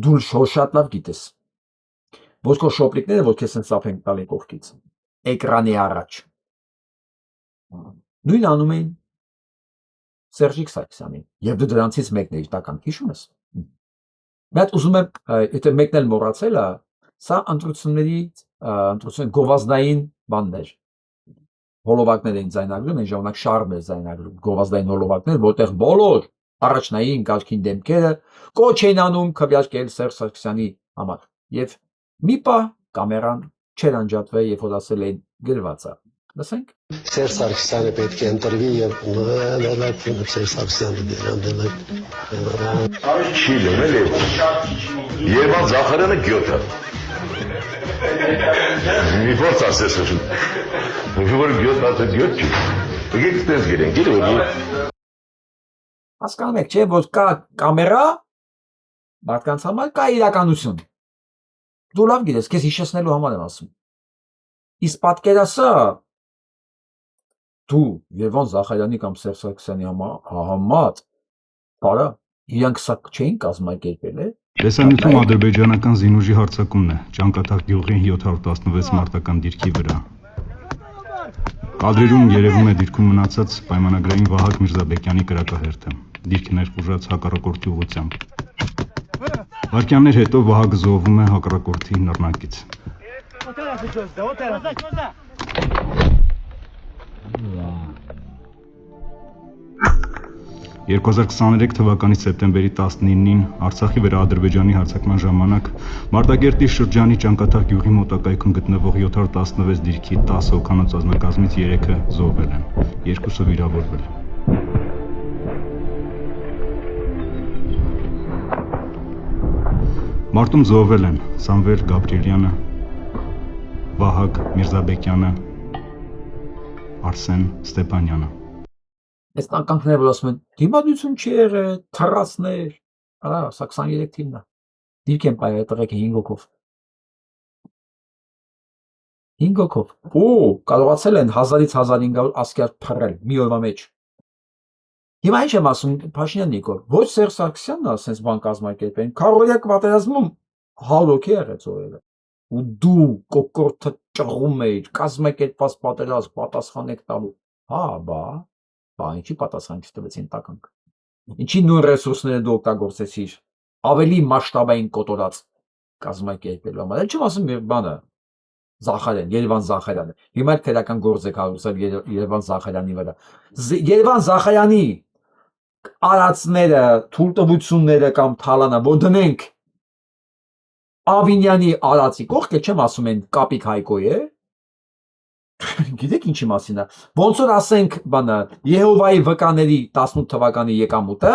Speaker 1: դու շատ լավ գիտես, ոչ քո շոպլիկները, որ քեզ սապ են տալի կողքից, էկրանի առաջ։ Նույն անում էին Սերժիկ Սարգսյանին, եւ դու դրանցից մեկն էիր տական, հիշում ես։ Բայց ուզում եմ, եթե մեկն էլ մոռացել է, սա ընտրությունների գովազդային բաններ։ Հոլովակներ էին ձայնագրում, այն ժամանակ շարմ էր ձայնագրում, գովազդային հոլովակներ, որտեղ բոլոր առաջնային կարգին դեմքերը կոչ էին անում քվեարկել Սերժ Սարգսյանի համար։ Եվ մի պահ կամերան չեր անջատվել, երբ որ ասել էին գրված է։ Լսենք։
Speaker 6: Սերժ Սարգսյանը պետք է ընտրվի եւ Սերժ Սարգսյանը դրանք
Speaker 7: չի լինել Երևան Զախարյանը գյոթը մի փորձ ասես որ գյոթը գյոթ չի եկեք տես գերենք գիտեք
Speaker 1: հասկանում եք չէ որ կա կամերա մարդկանց համար կա իրականություն դու լավ գիտես քեզ հիշեցնելու համար եմ ասում իսկ պատկերասա դու Երևան Զախարյանի կամ Սերժ Սարգսյանի համար բարա իրանք սա չէին կազմակերպել է
Speaker 8: Տեսանյութում ադրբեջանական զինուժի հարձակումն է Ճանկաթաղ գյուղի 716 մարտական դիրքի վրա Կադրերում երևում է դիրքում մնացած պայմանագրային Վահագ Միրզաբեկյանի կրակահերթը դիրքն ներխուժած հակառակորդի ուղղությամբ Վարկյաններ հետո Վահագը զոհվում է հակառակորդի նռնակից 2023 թվականի սեպտեմբերի 19-ին Արցախի վրա Ադրբեջանի հարձակման ժամանակ Մարտակերտի շրջանի Ճանկաթաղ գյուղի մոտակայքում գտնվող 716 դիրքի 10 հոգանոց ազնագազմից 3-ը զոհվել են, 2-ը վիրավորվել։ Մարտում զոհվել են Սամվել Գաբրիելյանը, Վահագ Միրզաբեկյանը, Արսեն Ստեփանյանը։
Speaker 1: Այս ականքները որ ասում են դիմադրություն չի եղել, թռածներ, սա 23 թիմն է։ Դիրք են բայ տղեկը 5 հոգով։ 5 հոգով։ Ու կարողացել են 1000-ից 1500 ասկյար փռել մի օրվա մեջ։ Հիմա ինչ եմ ասում Փաշինյան Նիկոլ, ոչ Սերժ Սարգսյանն է ասես բան կազմակերպեն, քարորյա պատերազմում 100 հոգի եղեց օրերը։ Ու դու կոկորտը ճղում էիր, կազմակերպված պատերազմ պատասխանեք տալու։ Հա, ինչի պատասխան չտվեցին տականք։ Ինչի նույն ռեսուրսները դու օգտագործեցիր ավելի մասշտաբային կոտորած կազմակերպելու համար։ Էլ չեմ ասում մի բանը Զախարյան, Երևան Զախարյանը։ Հիմա էլ քրական գործ եք հարուցել Երևան Զախարյանի վրա։ Երևան Զախարյանի արածները, թույլտվությունները կամ թալանը, որ դնենք Ավինյանի արածի կողքը, չեմ ասում են Կապիկ Հայկոյի է։ Գիտեք ինչի մասին է։ Ոնց որ ասենք բանը Եհովայի վկաների 18 թվականի եկամուտը,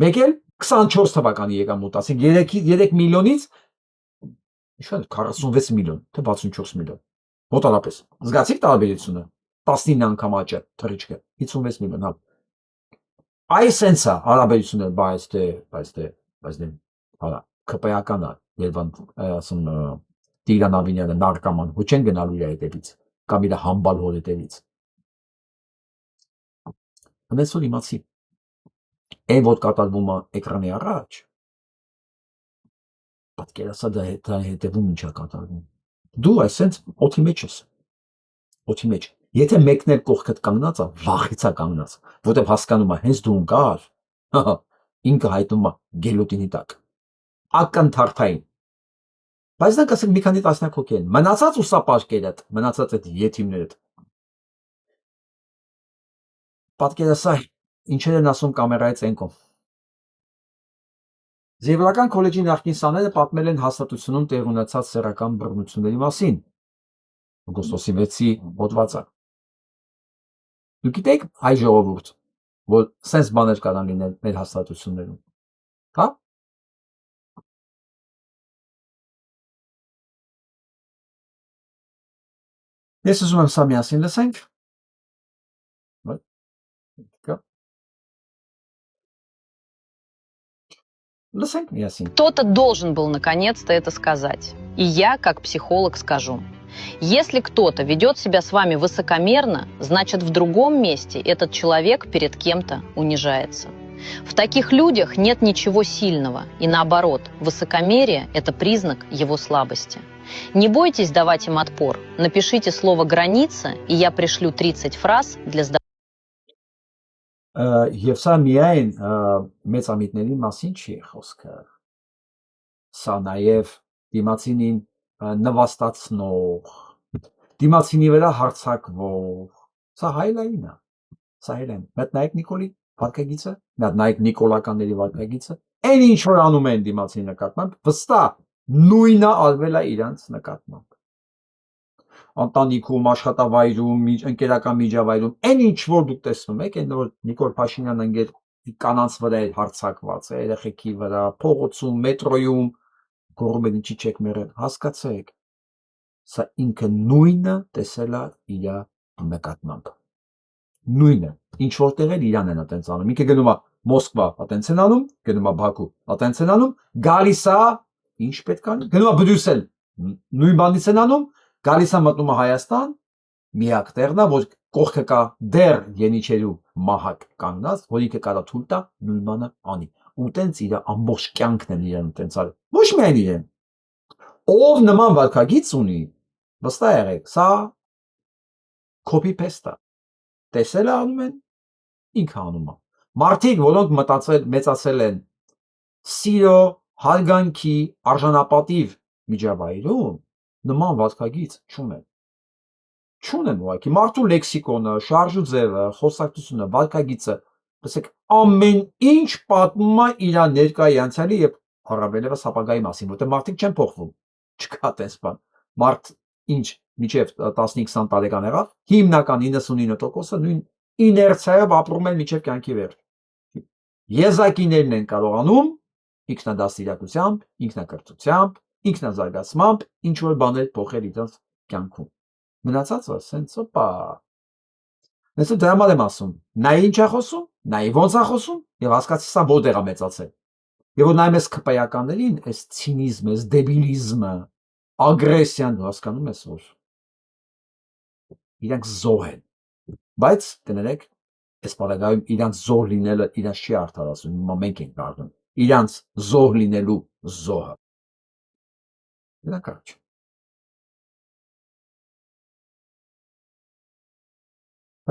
Speaker 1: մեկ էլ 24 թվականի եկամուտ, ասենք 3 միլիոնից ինչ 46 միլիոն, թե 64 միլիոն։ Մոտավորապես։ Զգացիք տարբերությունը։ 19 անգամ աճը, թռիչքը 56 միլիոն, հա։ Այս սենսա հարաբերությունը բայց հա, ԿՊԱ-ական է, Երևան, ասում Տիգրան Ավինյանը նարկաման, ոչ են գնալու իր հետևից, կամ իր համբալ հոր հետևից։ Հենց որ իմացի, այն որ կատարվում է էկրանի առաջ, պատկերասա դա հետևում ինչա կատարվում։ Դու այսենց օդի մեջ ես, օդի մեջ։ Եթե մեկն էլ կողքդ կանգնած է, վախից է կանգնած, որտեղ հասկանում է, հենց դու ընկար, ինքը հայտնում է գելոտինի տակ, ակնթարթային։ Բայց նրանք ասենք մի քանի տասնյակ հոգի են, մնացած ուսապարկերդ, մնացած այդ եթիմներդ։ Պատկերասա ինչեր են ասում կամերայից են կողմ։ Զինվորական քոլեջի նախկին սաները պատմել են հաստատությունում տեղ ունեցած սեռական բռնությունների մասին։ Օգոստոսի 6-ի հոդվածը։ Դուք գիտեք հայ ժողովուրդ, որ sense բաներ կարող լինել մեր հաստատություններում։ Հա? Ես ուզում եմ սա միասին լսենք։ Լսենք միասին։
Speaker 9: Кто-то должен был наконец-то это сказать. И я, как психолог, скажу. Если кто-то ведет себя с вами высокомерно, значит, в другом месте этот человек перед кем-то унижается. В таких людях нет ничего сильного, и наоборот, высокомерие – это признак его слабости. Не бойтесь давать им отпор. Напишите слово «граница», и я пришлю 30 фраз для здоровья.
Speaker 1: Եվ սա միայն մեծամիտների մասին չի խոսքը։ Սա նաև դիմացինին նվաստացնող, դիմացինի վրա հարձակվող, սա հայլային է։ Սա հայլային։ Մեկ նայեք Նիկոլի վարքագիծը, մեկ նայեք Նիկոլականների վարքագիծը, այն ինչ որ անում են դիմացինի նկատմամբ, վստահ նույնը արվել է իրանց նկատմամբ։ Ընտանիքում, աշխատավայրում, ընկերական միջավայրում, այն ինչ որ դուք տեսնում եք, այն որ Նիկոլ Փաշինյանը ընկեր կանանց վրա էր հարձակված, երեխեքի վրա, փողոցում, մետրոյում, գոռում էր ինչի չեք մերել, հասկացեք։ Սա ինքը նույնը տեսել է իր նկատմամբ։ Նույնը, ինչ որտեղ էլ իրան են այտենց անում։ Ինքը գնում է Մոսկվա, այտենց են անում, գնում է Բաքու, այտենց են անում, գալիս է, ինչ պետք է անի, գնում է Բրյուսել, նույն բանից են անում, գալիս է մտնում է Հայաստան, միակ տեղն է, որ կողքը կա դեռ Ենիչերու մահակ կանգնած, որ ինքը կարա թույլ տա նույն բանը անի։ Ու տենց իր ամբողջ կյանքն են իրեն տենց արել։ Ոչ միայն իրեն։ Ով նման վարքագիծ ունի, վստահ եղեք, սա copy paste է։ Տեսել է անում են, ինքը անում է։ Մարդիկ, որոնք մեծացել են սիրո, հարգանքի, արժանապատիվ միջավայրում, նման վարքագիծ չունեն։ Չունեն ուղղակի մարդու լեքսիկոնը, շարժու ձևը, խոսակցությունը, վարքագիծը, տեսեք, ամեն ինչ պատմում է իր ներկայի անցյալի եւ առավելևս ապագայի մասին, որտեղ մարդիկ չեն փոխվում։ Չկա տես բան։ Մարդ ինչ միջև 15-20 տարեկան եղավ, հիմնական 99%-ը նույն իներցիայով ապրում են միջև կյանքի վերջ։ Եզակիներն են կարողանում ինքնադաստիարակությամբ, ինքնակրթությամբ, ինքնազարգացմամբ ինչ որ բաներ փոխել իրենց կյանքում։ Մնացածը սենց օպա։ Ես դրա համար եմ ասում, նա ինչ է խոսում, նա ոնց է խոսում եւ հասկացի սա որտեղ է մեծացել։ Եվ որ նայում ես քպայականներին, այս ցինիզմը, այս դեբիլիզմը, ագրեսիան դու հասկանում ես որ իրանք զոհ են։ Բայց կներեք, այս բանագայում իրանք զոհ լինելը իրանք չի արդարացնում, հիմա մենք ենք դառնում իրանք զոհ լինելու զոհը։ Դրանք արջ։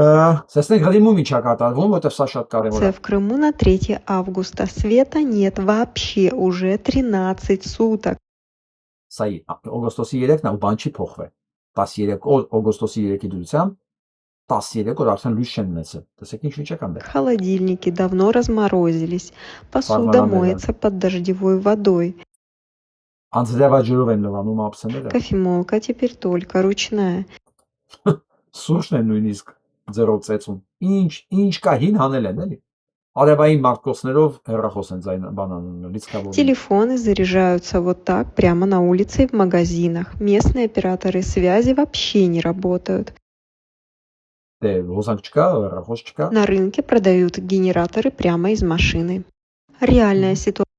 Speaker 1: Տեսնենք հրիմում ինչ է կատարվում, որտեղ սա շատ կարևոր է։
Speaker 10: В Крыму на 3 августа света нет вообще уже 13 суток.
Speaker 1: Սա օգոստոսի 3-ն է ու բան չի փոխվել։ 13 օր օգոստոսի 3-ի դուրսությամբ 13 օր արդեն լույս չեն ունեցել։ Տեսեք ինչ է կան դեռ։
Speaker 10: Холодильники давно разморозились. Посуда моется под дождевой водой.
Speaker 1: Անձրևաջրով են լվանում ափսեները։
Speaker 10: Кофемолка теперь только ручная.
Speaker 1: Սուրճն է նույնիսկ ձերով ծեծում։ Ինչ կա հին հանել են էլի։ Արևային մարտկոցներով հեռախոս են ձայն բանանում, լիցքավոր։
Speaker 10: Телефоны заряжаются вот так прямо на улице и в магазинах. Местные операторы связи вообще не работают. На рынке продают генераторы прямо из машины. Реальная ситуация.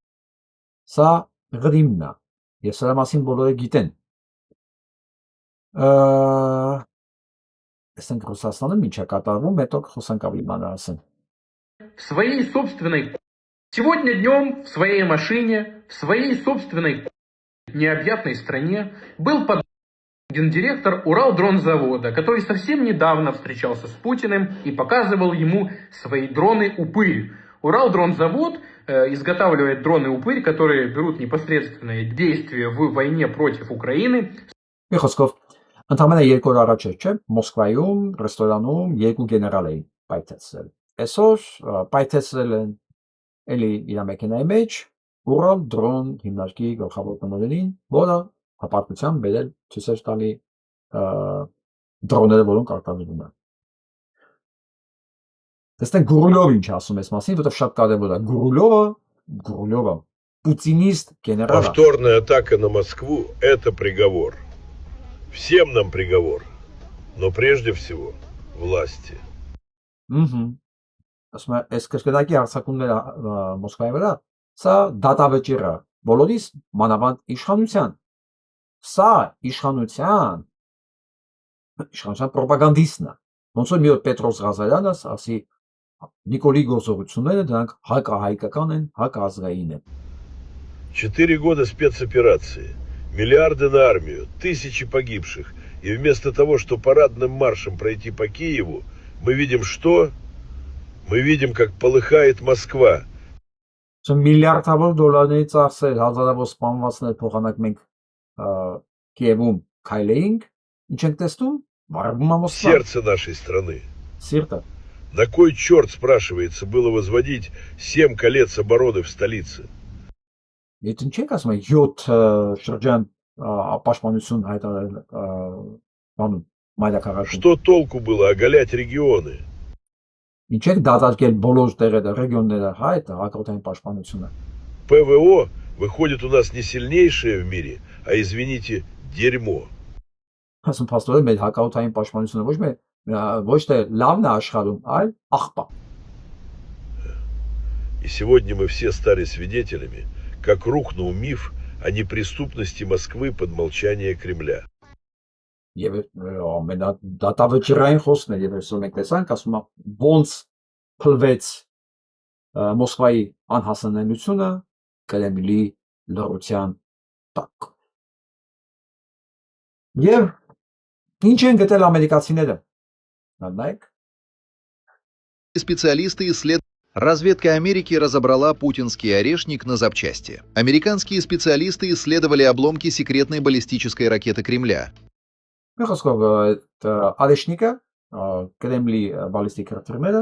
Speaker 1: Սա գրիմն է։ Ես սրա մասին բոլորը գիտեն։ Ասենք Ռուսաստանում ինչ է կատարվում, հետո խոսանք ավելի մանրամասն։
Speaker 11: В своей собственной... Сегодня днем в своей машине, в своей собственной необъятной стране был под гендиректор Уралдронзавода, который совсем недавно встречался с Путиным и показывал ему свои дроны «Упырь». Уралдронзавод изготавливает дроны «Упырь», которые берут непосредственное действие в войне против Украины.
Speaker 1: Խոսքով, ընդամենը 2 օր առաջ չէ, Մոսկվայում, ռեստորանում 2 գեներալ էին պայթեցրել։ Այսօր պայթեցրել են էլի իր մեքենայի մեջ Ural Drone հիմնարկի գլխավոր տնօրենին, որը հապարտությամբ բերել ցույց տալի դրոնները, որոնք արտադրվում են։ Տեսնենք Գուրուլյովը ինչ ասում է այս մասին, որովհետև շատ կարևոր է։ Գուրուլյովը путинист генерал.
Speaker 12: Повторная атака на Москву – это приговор. Всем нам приговор. Но прежде всего власти.
Speaker 1: Ասում է, այս կրկնակի հարձակումները Մոսկվայի վրա, սա դատավճիռ է բոլորիս մանավանդ իշխանության։ Սա իշխանության պրոպագանդիստն է։ Ոնց որ մի օր Պետրոս Ղազարյանը ասի Նիկոլի գործողությունները դրանք հակահայկական են, հակազգային են։
Speaker 12: 4 года спецоперации, миллиарды на армию, тысячи погибших. И вместо того, что парадным маршем пройти по Киеву, мы видим что? Мы видим, как полыхает Москва.
Speaker 1: Միլիարդավոր դոլարների ծախսեր, հազարավոր սպանվածներ փոխանակ մենք Կիևում քայլեինք, ինչ ենք տեսնում? Վարվում է Մոսկվա։
Speaker 12: Сердце нашей страны.
Speaker 1: Սիրտը։
Speaker 12: На кой черт, спрашивается, было возводить 7 колец обороны в столице?
Speaker 1: Եթե չեք ասում 7 շրջան պաշտպանություն հայտարարել բանում մայրաքաղաքում։
Speaker 12: Что толку было оголять регионы?
Speaker 1: Ինչ եք դատարկել բոլոր տեղերը, ռեգիոնները, հայտ հակառակային պաշտպանությունը։
Speaker 12: ПВО выходит у нас не сильнейшее в мире, а, извините, дерьмо.
Speaker 1: Ասում փաստորեն մեր հակառակային պաշտպանությունը ոչ թե լավն է աշխարհում, այլ աղբա։
Speaker 12: И сегодня мы все стали свидетелями, как рухнул миф о неприступности Москвы под молчание Кремля.
Speaker 1: Եվ դատավճիռային խոսքն է, եւ այսօր մենք տեսանք, ասում է ոնց փլվեց Մոսկվայի անհասանելիությունը Կրեմլի լռության տակ։ Եվ ինչ են գտել ամերիկացիները։ Նայեք։
Speaker 13: Специалисты исследовали. Разведка Америки разобрала путинский орешник на запчасти. Американские специалисты исследовали обломки секретной баллистической ракеты Кремля.
Speaker 1: Խոսքով արեշնիկը Կրեմլի բալիստիկ ռակետները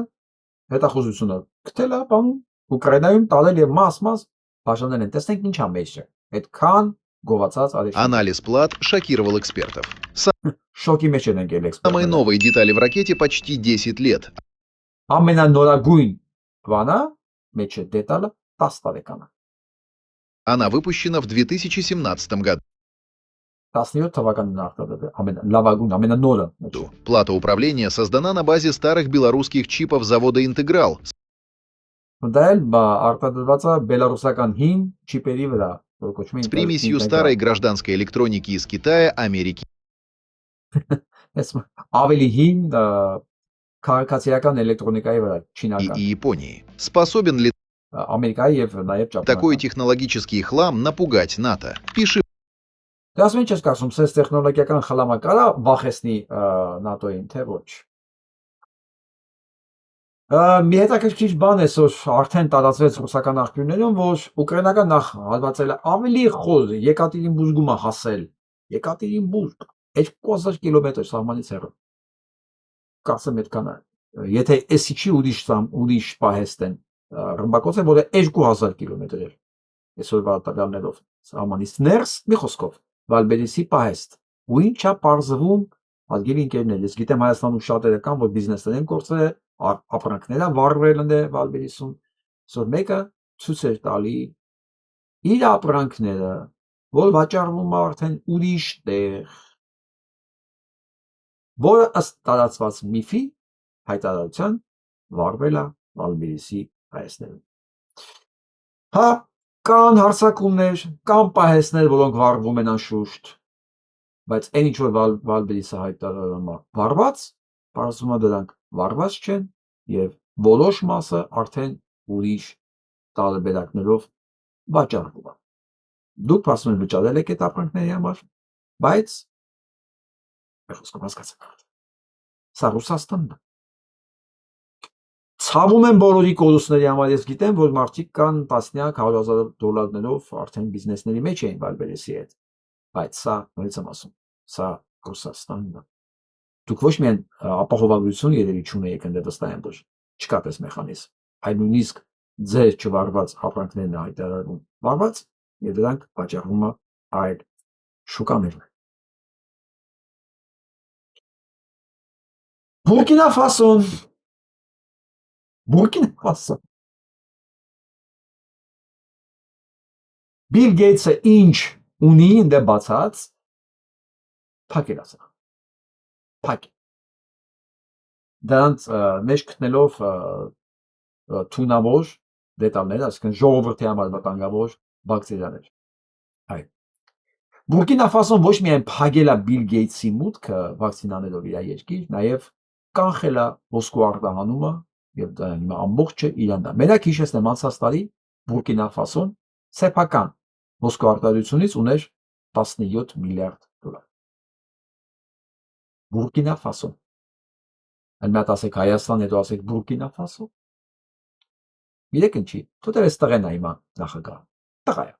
Speaker 1: հետախուզությունը գտել է բանում Ուկրաինայում տալել եւ մաս բաժանել են։ Տեսնենք ինչա մեջը։ Այդքան գովացած արեշնիկ։
Speaker 13: Анализ плат шокировал экспертов.
Speaker 1: Շոկի մեջ են եկել էքսպերտները։
Speaker 13: Самые новые детали в ракете почти 10 лет.
Speaker 1: Ամենանորագույն բանը մեջը դետալը 10 տարեկան է։
Speaker 13: Она выпущена в 2017 году.
Speaker 1: 17 թվականին արտադրվել ամենալավագույն ամենանորը։
Speaker 13: Плата управления создана на базе старых белорусских чипов завода «Интеграл».
Speaker 1: Դա էլ արտադրված է բելարուսական հին չիպերի վրա, որ կոչվում է
Speaker 13: С примесью старой гражданской электроники из Китая, Америки
Speaker 1: ավելի հին քաղաքացիական էլեկտրոնիկայի վրա, չինական
Speaker 13: и Японии. Способен ли
Speaker 1: Ամերիկայի եւ նաեւ Ճապոնիայի
Speaker 13: такой технологический хлам напугать НАТО? Пиши.
Speaker 1: Դե ասում ինչ ես ասում, սենց տեխնոլոգիական խլամը կարա վախեցնի ՆԱՏՕ-ին, թե ոչ։ Մի հետաքրքիր բան է, որ արդեն տարածվեց ռուսական աղբյուրներում, որ ուկրաինական նախ հալվածել է ավելի խոր Եկատերինբուրգում հասել։ Եկատերինբուրգ 2000 կիլոմետր սահմանից հեռու։ Կարծեմ այդքան է։ Եթե էսի չի ուրիշ պահեստ են ռմբակոծը, որը 2000 կիլոմետր էր։ Այսօրվա տվյալներով սահմանից ներս մի խոսքով Վալբերիսի պահեստ։ Ու ինչա պարզվում հարգելի ընկերներ, ես գիտեմ Հայաստանում շատերը կան, որ բիզնեսներ են կորցրել, ապրանքները վառվել են Վալբերիսում, որ մեկը ցույց էր տալի իր ապրանքները, որ վաճառվում է արդեն ուրիշ տեղ, որը ըստ տարածված միֆի հայտարարության վառվել է Վալբերիսի պահեստներում։ Հա կան հարձակումներ, կան պահեստներ, որոնք վառվում են անշուշտ, բայց այն ինչ որ Վալբերիսը հայտարարում է վառված, պարզվում է դրանք վառված չեն եւ որոշ մասը արդեն ուրիշ տարբերակներով վաճառվում է։ Դուք ասում եք վճարել եք այդ ապրանքների համար, բայց խոսքով հասկացաք։ Սա Ռուսաստանն է։ Ցավում են բոլորի կորուստների համար, ես գիտեմ, որ մարդիկ կան տասնյակ 100,000 դոլարներով արդեն բիզնեսների մեջ էին Վալբերիսի հետ, բայց սա նորից եմ ասում, սա Ռուսաստանն է։ Դուք ոչ միայն ապահովագրություն երևի չունեիք ընդ վստահ որ չկա պես մեխանիզմ, այլ նույնիսկ ձեր չվարված ապրանքներն է հայտարարում վարված եւ դրանք վաճառվում է այլ շուկաներում։ Բուրկինա Ֆասոն Բուրկինա Ֆասո։ Բիլ Գեյթսը ինչ ունի ինձ բացած փակել ասա։ Փակ։ Դրանց մեջ գտնելով թունավոր դետալներ, այսինքն ժողովրդի համար վտանգավոր բակտերիաներ։ Այ Բուրկինա Ֆասոն ոչ միայն փակել է Բիլ Գեյթսի մուտքը վակցինաներով իր երկիր, նաև կանխել է ոսկու արտահանումը եւ դա հիմա ամբողջը իրան դա։ Մենակ հիշեցնեմ անցած տարի Բուրկինա Ֆասոն սեփական ոսկու արտադրությունից ուներ 17 միլիարդ դոլար։ Բուրկինա Ֆասո։ Այնմետ ասեք Հայաստան, հետո ասեք Բուրկինա Ֆասո։ Գիտեք ինչի, թող էս տղեն է հիմա նախագահ։ Տղա է։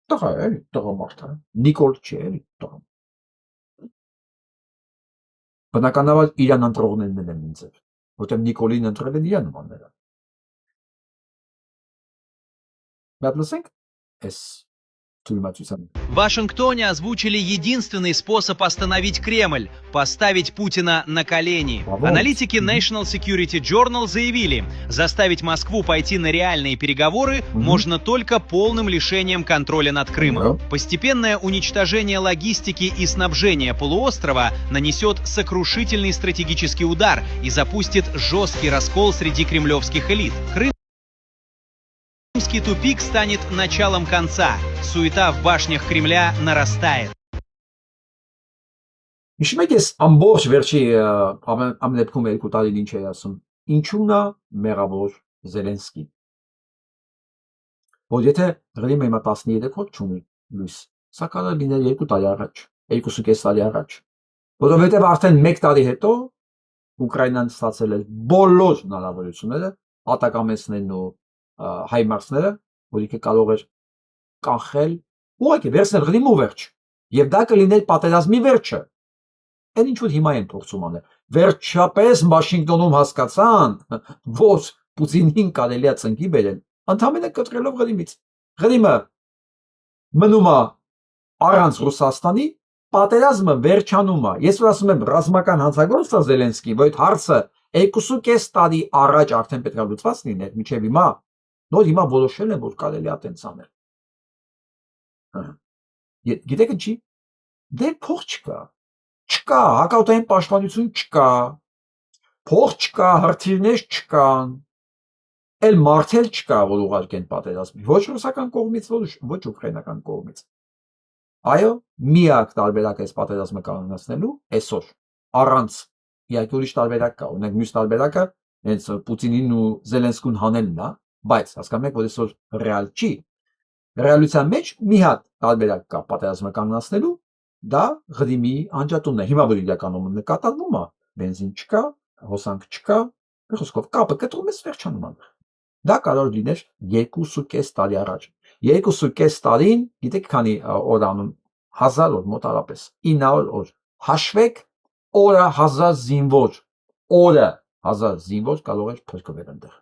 Speaker 1: Տղա է, տղա մարդ է։ Նիկոլ չի, էլի տղա։ Բնականաբար իրան ընտրողներն են ինձ, որտեղ Նիկոլին ընտրել են իր նմանները։ Մենք լսենք էս
Speaker 14: В Вашингтоне озвучили единственный способ остановить Кремль – поставить Путина на колени. Аналитики National Security Journal заявили, заставить Москву пойти на реальные переговоры можно только полным лишением контроля над Крымом. Постепенное уничтожение логистики и снабжения полуострова нанесет сокрушительный стратегический удар и запустит жесткий раскол среди кремлевских элит. Крымский тупик станет началом конца. Суета в башнях Кремля нарастает.
Speaker 1: Հիշում եք ես ամբողջ վերջի ամենեփքում երկու տարին ինչ էի ասում, ինչու՞ն է մեղավոր Զելենսկին։ Որ եթե դրի մեմա 13 հոգ չունի լույս, սա կարող է լինել 2 տարի առաջ, 2.5 տարի առաջ, որովհետև արդեն 1 տարի հետո Ուկրաինան ստացել է բոլոր հնարավորությունները ատակամենցներն ու հայմարսները, որ ինքը կարող էր կանխել, ուղղակի վերցնել Ղրիմը վերջ, եւ դա կլիներ պատերազմի վերջը։ Այն ինչ որ հիմա են փորձում անել։ Վերջապես Վաշինգտոնում հասկացան, որ Պուտինին կարելի է ծնկի բերել, ընդհանրապես կտրելով Ղրիմից։ Ղրիմը մնում է առանց Ռուսաստանի, պատերազմը վերջանում է։ Ես որ ասում եմ ռազմական հանցագործ է Զելենսկին, որ այդ հարցը 2.5 տարի առաջ արդեն պետք է լուծված լիներ, մինչև հիմա, նոր հիմա որոշել են, որ կարելի է այդպես անել։ Գիտեք ինչի։ Դե փող չկա։ Չկա, հակաօդային պաշտպանություն չկա, փող չկա, հրթիռներ չկան, էլ մարդել չկա, որ ուղարկեն պատերազմի, ոչ ռուսական կողմից, ոչ ուկրաինական կողմից։ Այո, միակ տարբերակը այս պատերազմը կանգնեցնելու այսօր, առանց իհարկե ուրիշ տարբերակ կա, օրինակ մյուս տարբերակը հենց Պուտինին ու Զելենսկուն հանելն է, բայց հասկանում եք, որ այսօր ռեալ չի։ Ռեալության մեջ մի հատ տարբերակ կա պատերազմը կանգնեցնելու, դա Ղրիմի անջատումն է։ Հիմա որ իրականում նկատվում է, բենզին չկա, հոսանք չկա, խոսքով կապը կտրում է վերջանում է։ Դա կարող լիներ 2.5 տարի առաջ։ 2.5 տարին, գիտեք քանի օր անում, 1000 օր մոտարապես, 900 օր։ Հաշվեք օրը 1000 զինվոր, օրը 1000 զինվոր կարող էր փրկվել այնտեղ։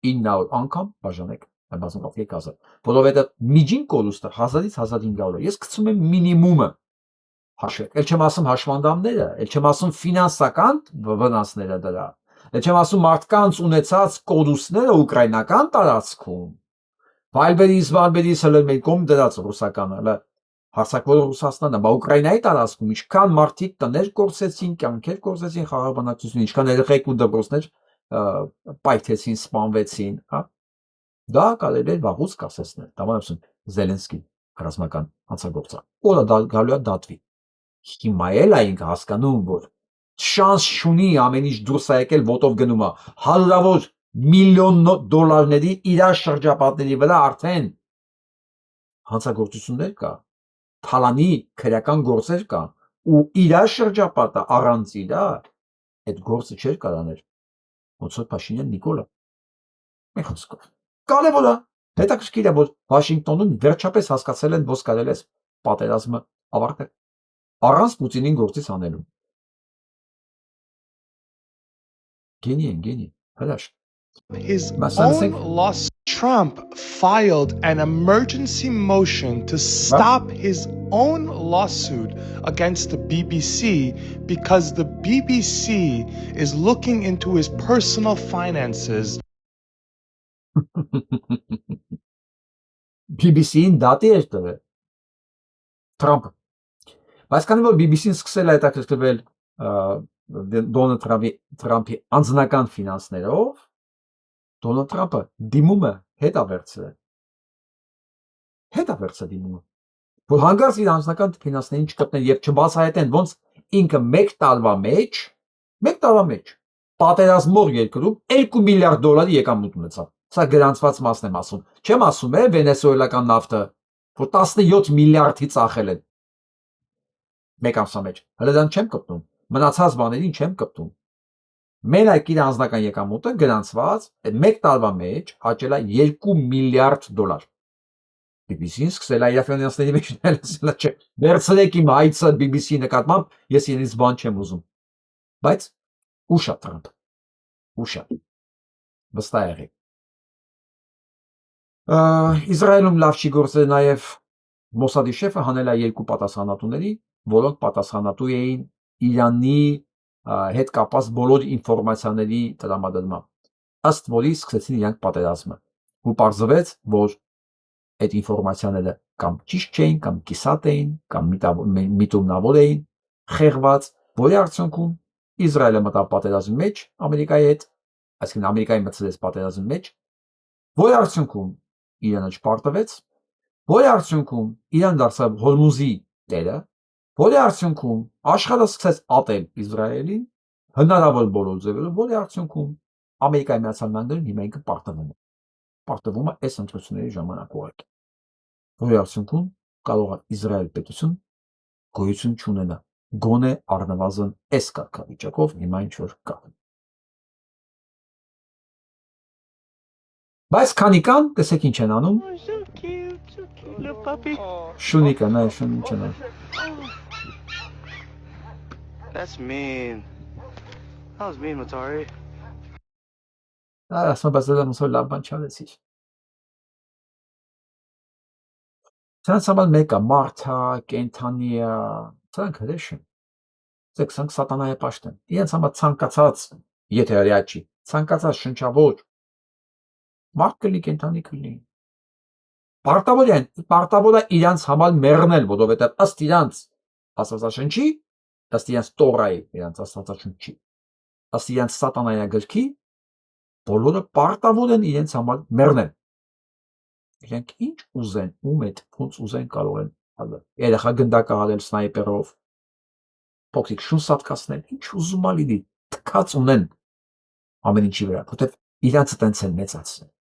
Speaker 1: 900 անգամ բաժանեք որովհետև միջին կորուստը 1000-ից 1500 է։ Ես գցում եմ մինիմումը հաշվեք։ Էլ չեմ ասում հաշվանդամները, էլ չեմ ասում ֆինանսական վնասները դրա, էլ չեմ ասում մարդկանց ունեցած կորուստները ուկրաինական տարածքում։ Վայլբերիս հələ մեր կողմ դրած ռուսականը, հələ հարձակվող Ռուսաստանը, բա Ուկրաինայի տարածքում ինչքան մարդիկ տներ կորցեցին, կյանքեր կորցեցին, խաղաղ բնակչություն, ինչքան երեխեք ու դպրոցներ պայթեցին, սպանվեցին, հա։ Դա կարելի է վաղուց կասեցնել, դամանացում Զելենսկին ռազմական հանցագործը։ Օրը գալու է դատվի։ Հիմա էլ այնք հասկանում, որ շանս չունի ամեն ինչ դուրս է եկել ոտով գնում է, հարյուրավոր միլիոն դոլարների իր շրջապատների վրա արդեն հանցագործություններ կա, թալանի քրեական գործեր կա, ու իր շրջապատը առանց իր այդ գործը չէր կարաներ։ Ոնց որ Փաշինյան Նիկոլը։ Մի խոսքով կարևոր է, հետաքրքիր է, որ Վաշինգտոնում վերջապես հասկացել են, որ կարելի է պատերազմը ավարտել առանց Պուտինին գործից անելու։ Գենի են, հրաշք։
Speaker 15: His own lawsuit. Trump filed an emergency motion to stop his own lawsuit against the BBC because the BBC is looking into his personal finances.
Speaker 1: BBC-ին դատի էր տվել Թրամփը։ Բայց քանի որ BBC-ն սկսել է հետաքրքրվել Դոնալդ Թրամփի անձնական ֆինանսներով, Դոնալդ Թրամփը դիմումը հետ է վերցրել դիմումը, որ հանգարց իր անձնական ֆինանսներին չկպնեն եւ չբացահայտեն ոնց ինքը մեկ տարվա մեջ պատերազմող երկրում $2 միլիարդ եկամուտ ունեցավ։ Սա գրանցված մասն եմ ասում։ Չեմ ասում վենեսուելական նավթը, որ 17 միլիարդի ծախել են մեկ ամսվա մեջ։ Հələ դրան չեմ կպտում, մնացած բաներին չեմ կպտում։ Մենակ իր անձնական եկամուտը գրանցված մեկ տարվա մեջ աճել է $2 միլիարդ։ BBC-ն սկսել է իր ֆինանսների մեջ ասել չէ, վերցրեք իմ հայցը BBC-ի նկատմամբ, ես իրենից բան չեմ ուզում։ Բայց ուշ է Թրամփ, ուշ է, վստահ եղեք։ Իսրայելում լավ չի գործել նաև Մոսադի շեֆը հանել է 2 պատասխանատուների, որոնք պատասխանատու էին Իրանի հետ կապված բոլոր ինֆորմացիաների տրամադրմամբ, ըստ որի սկսեցին իրանք պատերազմը, ու պարզվեց, որ այդ ինֆորմացիաները կամ ճիշտ չէին, կամ կիսատ էին, կամ միտումնավոր էին, խեղված, որի արդյունքում Իսրայելը մտավ պատերազմի մեջ Ամերիկայի հետ, այսինքն Ամերիկայի մտցրեց պատերազմի մեջ, որի արդյունքում Իրանը չպարտվեց, որի արդյունքում Իրան դարձավ Հորմուզի տերը, որի արդյունքում աշխարհը սկսեց ատել Իսրայելին հնարավոր բոլոր ձևերով, որի արդյունքում Ամերիկայի Միացյալ Նահանգներում հիմա ինքը պարտվում է այս ընտրությունների ժամանակ ուղղակի, որի արդյունքում կարող է Իսրայել պետություն գոյություն չունենա, գոնե առնվազն այս կարգավիճակով հիմա ինչ որ կա։ Բայց քանի կան, տեսեք ինչ են անում։ Շունիկը, նայ, շունիկ չեն անում։
Speaker 16: That's mean. That was mean, Matari.
Speaker 1: Ասում եմ, բայց դա ոնց որ լավ բան չարեցիր։ Սրանց համար մեկը մարդա, կենթանիա, սրանք հրեշ են։ Սրանք սատանայի պաշտ են։ Իրենց համար ցանկացած, եթե հրյա չի, ցանկացած շնչավոր մարդ կլինի, կենթանի կլինի։ Պարտավոր է իրանց համար մեռնել, որովհետև ըստ իրանց աստվածաշնչի, ըստ իրանց Տորայի, իրանց աստվածաշնչի, ըստ իրանց սատանայագրքի, բոլորը պարտավոր են իրենց համար մեռնել։ Իրենք ինչ ուզեն, ում հետ ոնց ուզեն կարող են անել։ Երեխա գնդակը հարել սնայպերով, փոքրիկ շուն սատկացնել, ինչ ուզում ա լինի, թքած ունեն ամեն ինչի վրա, որտեղ իրանցը տենց են մեծացնել։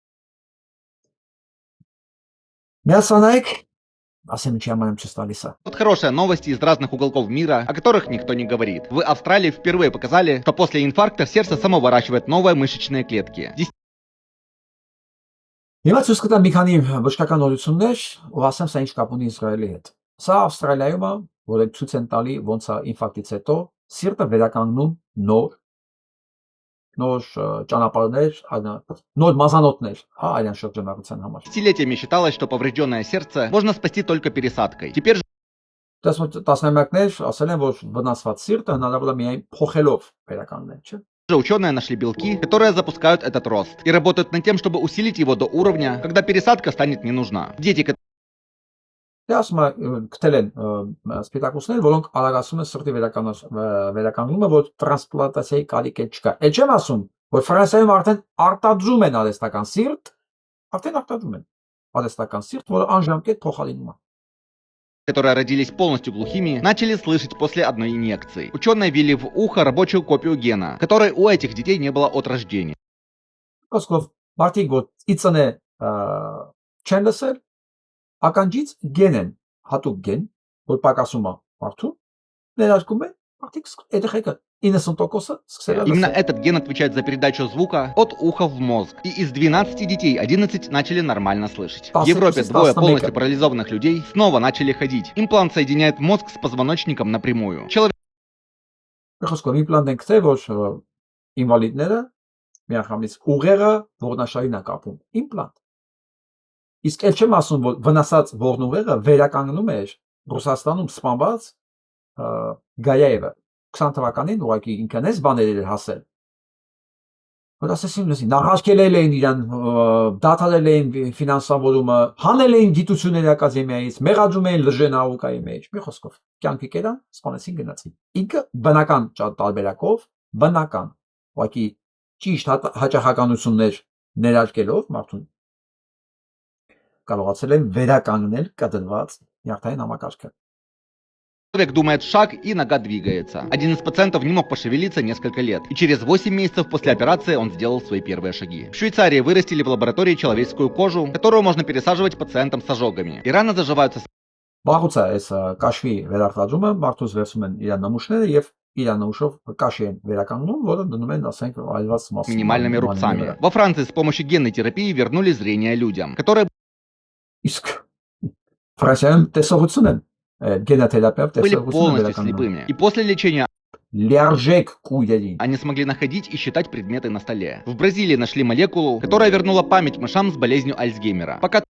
Speaker 1: Միասանայք, ասեմ ինչի համար եմ չես տալիս է։
Speaker 14: Вот хорошие новости из разных уголков мира, о которых никто не говорит. В Австралии впервые показали, что после инфаркта сердце само выращивает новые мышечные клетки.
Speaker 1: Հիմա ցույց կտամ մի քանի բժշկական նորություններ, ու ասեմ սա ինչ կապ ունի Իսրայելի հետ։ Սա Ավստրալիայում է, որ ցույց են տալի ոնց է ինֆարկտից հետո սիրտը վերականգնում նոր ճանապարհներ, նոր մազանոթներ, արյան շրջանառության համար։
Speaker 14: Десятилетиями считалось, что поврежденное сердце можно спасти только пересадкой. Теперь же
Speaker 1: Տասնամյակներ ասել են, որ վնասված սիրտը հնարավոր է միայն փոխելով վերականգնել, չէ՞։
Speaker 14: ученые нашли белки, которые запускают этот рост и работают над тем, чтобы усилить его до уровня, когда пересадка станет не нужна. Дети,
Speaker 1: Դե ասում է գտել են սպիտակուցներ, որոնք արագացնում են սրտի վերականգնումը, որ տրանսպլանտացիայի կարիք չկա։ Էլ չեմ ասում, որ Ֆրանսիայում արդեն արտադրում են արհեստական սիրտ, որը անժամկետ փոխարինում է։
Speaker 14: которые родились полностью глухими, начали слышать после одной инъекции. Ученые ввели в ухо рабочую копию гена, которой у этих детей не было от рождения.
Speaker 1: Խոսքով, մարդիկ որ իծնե չեն լսել, ականջից գեն են, հատուկ գեն, որ պակասում է մարդու, ներարկում է, մարդիկ երեխեքը 90%-ը սկսել է
Speaker 14: Именно
Speaker 1: լսել։
Speaker 14: этот ген отвечает за передачу звука от уха в мозг. И из 12 детей 11 начали нормально слышать. В Европе двое полностью парализованных людей снова начали ходить. Имплант соединяет мозг с позвоночником напрямую. Человек
Speaker 1: Խոսքով իմպլանտ են գտել, որ ինվալիդները միանգամից ուղեղը ողնաշարին է կապում, իմպլանտ։ Իսկ էլ չեմ ասում, որ վնասած ողնուղեղը վերականգնում էր Ռուսաստանում սպանված Գայաևը 20 թվականին ուղղակի ինքն էս բաներ էր հասել։ Որ ասեցին լսի, նախարկել էին իրան, դադարել էին ֆինանսավորումը, հանել էին գիտությունների ակադեմիայից, մեղադրում էին լժենաուկայի մեջ, մի խոսքով, կյանքի կերան, սպանեցին գնացին։ Ինքը բնական տարբերակով, բնական, ուղղակի ճիշտ հաճախականություններ ներարկելով մարդուն կարողացել են վերականգնել կտրված նյարդային համակարգը։
Speaker 17: Человек думает шаг и нога двигается. Один из пациентов не мог пошевелиться несколько лет. И через 8 месяцев после операции он сделал свои первые шаги. В Швейцарии вырастили в лаборатории человеческую кожу, которую можно пересаживать пациентам с ожогами. И раны заживаются.
Speaker 1: Վաղուց է այս կաշվի վերարտադրումը, մարդուց վերցում են իր նմուշները եւ իր նմուշով կաշի են վերականգնում, որը дնում են, ասենք, այլված մաս
Speaker 17: минимальными рубцами. Во Франции с помощью генной терапии вернули зрение людям, которые
Speaker 1: Իսկ Ֆրանսիայում տեսողություն են գենոթերապիա
Speaker 17: были полностью слепыми. И после лечения они смогли находить и считать предметы на столе. В Бразилии нашли молекулу, которая вернула память мышам с болезнью Альцгеймера. Пока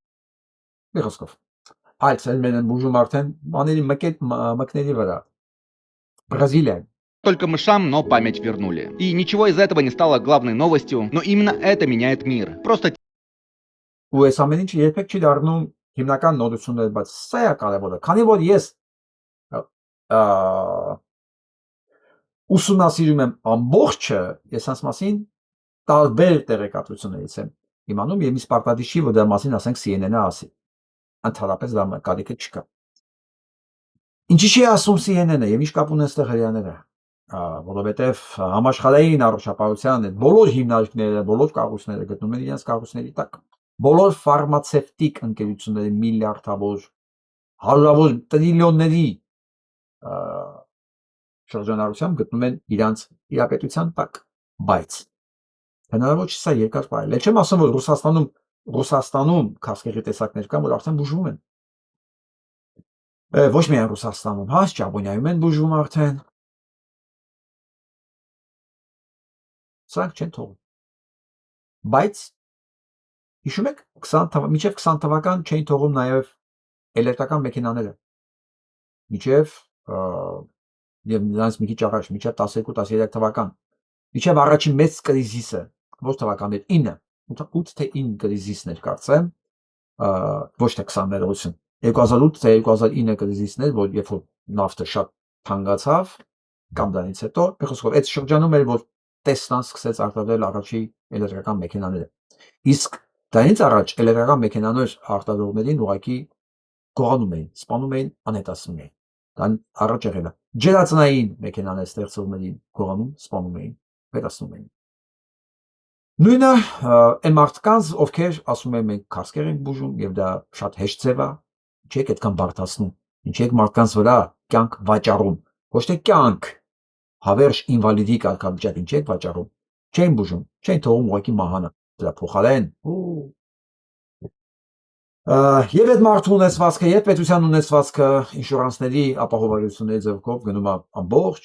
Speaker 17: только мышам, но память вернули. И ничего из этого не стало главной новостью, но именно это меняет мир. Просто
Speaker 1: հիմնական նորություններ, բայց սա է կարևորը, քանի որ ես ուսումնասիրում եմ ամբողջը, ես այս մասին տարբեր տեղեկատվություններից եմ իմանում եւ ինձ պարտադիր չի, որ դրա մասին ասենք CNN-ը ասի։ Ընդհանրապես դա կարիքը չկա։ Ինչի՞ չի ասում CNN-ը եւ ինչ կապ ունեն այստեղ հրեաները, որովհետեւ համաշխարհային առողջապահության բոլոր հիմնարկները, բոլոր կառույցները գտնում են իրենց կառույցների տակ։ Բոլոր ֆարմացևտիկ ընկերությունների միլիարդավոր, հարյուրավոր տրիլիոնների շրջանառությամբ գտնում են իրանց իրապետության տակ, բայց հնարավոր չի սա երկար պահել։ Չեմ ասում, որ Ռուսաստանում քասկերի տեսակներ կան, որ արդեն բուժվում են։ Ոչ միայն Ռուսաստանում, հա, Ճապոնիայում են բուժվում արդեն։ Սրանք չեն թողում։ Բայց հիշում եք, մինչև 20 թվական չէին թողում նաև էլեկտրական մեքենաները։ Մինչև եւ նրանց մի քիչ առաջ, մինչև 12-13 թվական։ Մինչև առաջին մեծ կրիզիսը, ոչ թվականներ 9, 8 թե 9 կրիզիսն էր կարծեմ, ոչ թե 20-ներություն։ 2008 թե 2009 կրիզիսն էր, որ երբ որ նավթը շատ թանկացավ, կամ դրանից հետո, բխոսքով այդ շրջանում էր, որ Տեսլան սկսեց արտադրել առաջի էլեկտրական մեքենաները։ Իսկ դրանից առաջ էլեկտրական մեքենաներ արտադրողներին ուղղակի գողանում էին, սպանում էին, անհետացնում էին։ Դան առաջ եղել է։ Ջերածնային մեքենաներ ստեղծողներին գողանում, սպանում էին, վերացնում էին։ Նույնը այն մարդկանց, ովքեր ասում են մենք քասկեր ենք բուժում եւ դա շատ հեշտ ձև է, ինչի՞ եք այդքան բարդացնում, ինչի՞ եք մարդկանց վրա կյանք վաճառում, ոչ թե կյանք, հավերժ ինվալիդի կարգավիճակ ինչի՞ եք վաճառում, չեն բուժում, չեն թողում ուղղակի մահանա, դրա փոխարեն Եվ այդ մարդու ունեցվածքը, եւ պետության ունեցվածքը ինշուրանսների ապահովագրությունների ձեռքով գնում է ամբողջ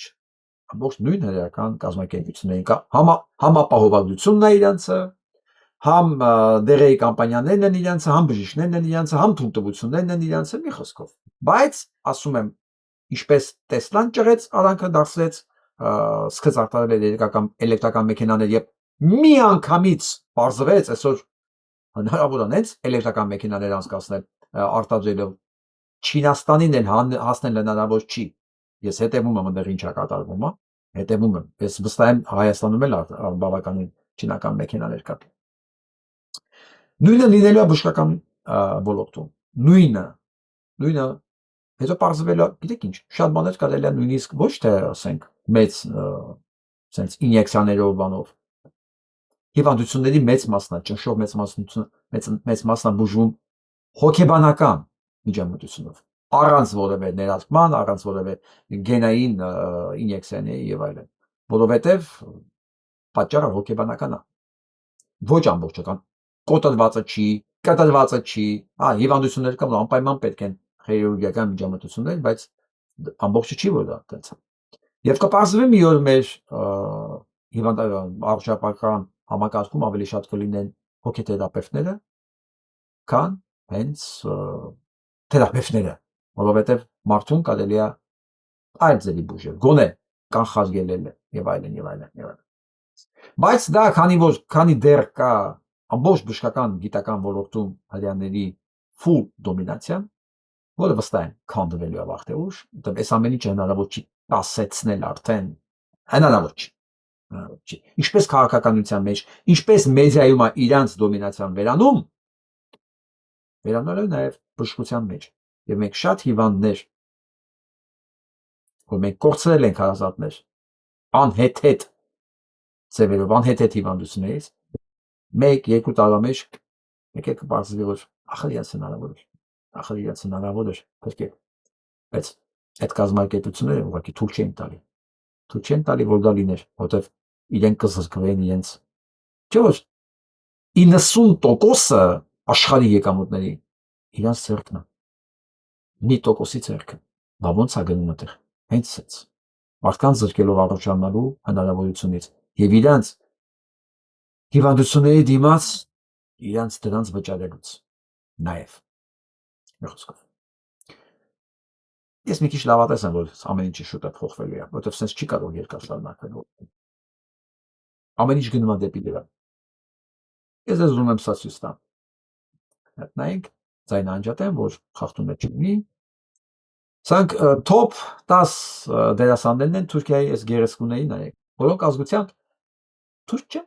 Speaker 1: նույն հրեական կազմակերպություններին կա համապահովագրությունն է իրանցը, համ դեղերի կամպանիաներն են իրանցը, համ բժիշկներն են իրանցը, համ թույլտվություններն են իրանցը, մի խոսքով։ Բայց ասում եմ, ինչպես Տեսլան ճղեց, արանքը դարձրեց, սկսեց արտադրել էլեկտրական մեքենաներ եւ մի անգամից բարձրեց այսօր հնարավոր անեց էլեկտրական մեքենաներ անցկացնել արտադրելով Չինաստանին էլ հասնել հնարավոր չի։ Ես հետևում եմ այնտեղ ինչա կատարվում, հա, հետևում եմ։ Ես վստահ եմ Հայաստանում էլ բավականին չինական մեքենաներ կան։ Նույնը լինելու է բժշկական ոլորտում։ Նույնը հետո պարզվել է, գիտեք ինչ, շատ բաներ կարելի է նույնիսկ ոչ թե ասենք մեծ sense ինյեկցիաներով բանով հիվանդությունների մեծ մասնա, ճնշող մեծ մասնա բուժում հոգեբանական միջամտությունով, առանց որևէ ներարկման, առանց որևէ գենային ինյեկցիաների եւ այլն, որովհետեւ պատճառը հոգեբանական է, ոչ ամբողջական, կոտրվածը չի, կտրվածը չի, հիվանդություններ կան, անպայման պետք են քիրուրգիական միջամտություններ, բայց ամբողջը չի որ դա այդպես է։ Եվ կպարզվի մի օր մեր առողջապահական համակարգում ավելի շատ կլինեն հոգեթերապևտները, քան հենց թերապևտները, որովհետև մարդուն կարելի է այլ ձևի բուժել, գոնե կանխարգելել եւ այլն եւ այլն եւ այլն։ Բայց դա քանի դեռ կա ամբողջ բժշկական գիտական ոլորտում հрьяաների full դոմինացիա, որը վստահ են քանդվելու է վաղ թե ուշ, այս ամեն ինչը հնարավոր չի ասեցնել արդեն, հնարավոր չի։ Ինչպես քաղաքականության մեջ, ինչպես մեդիայում է իրանց դոմինացիան վերանում, վերանալ է նաև բժշկության մեջ։ Եվ մենք շատ հիվանդներ, որ մենք կորցրել ենք հարազատներ, անհեթեթ ձևերով, անհեթեթ հիվանդություններից, 1-2 տարվա մեջ եկեք կպարզվի, որ ախր իրենց հնարավոր էր, բայց այդ կազմակերպությունները ուղղակի թույլ չեն տալի, որ դա լիներ, որտեղ իրենք կզրկվեն իրենց, չէ՞ որ 90%-ը աշխարհի եկամուտների իրենց ձեռքն է, 1%-ի ձեռքը, բա ո՞նց է գնում այդտեղ, հենց սենց, մարդկանց զրկելով առողջանալու հնարավորությունից եւ իրենց հիվանդությունների դիմաց իրենց դրանց վճարելուց նաև խոսքով ես մի քիչ լավատես եմ, որ ամեն ինչը շուտ է փոխվելու է, որովհետև սենց չի կարող երկար շարունակվել, ամեն ինչ գնում է դեպի դրան։ Ես ձեզ ուզում եմ սա ցույց տամ, նայենք ձայնը անջատեմ, որ խախտում չլինի։ Սրանք top 10 դերասաններն են Թուրքիայի այս գերեզգուների, նայեք, որոնք ազգությամբ թուրք չեն։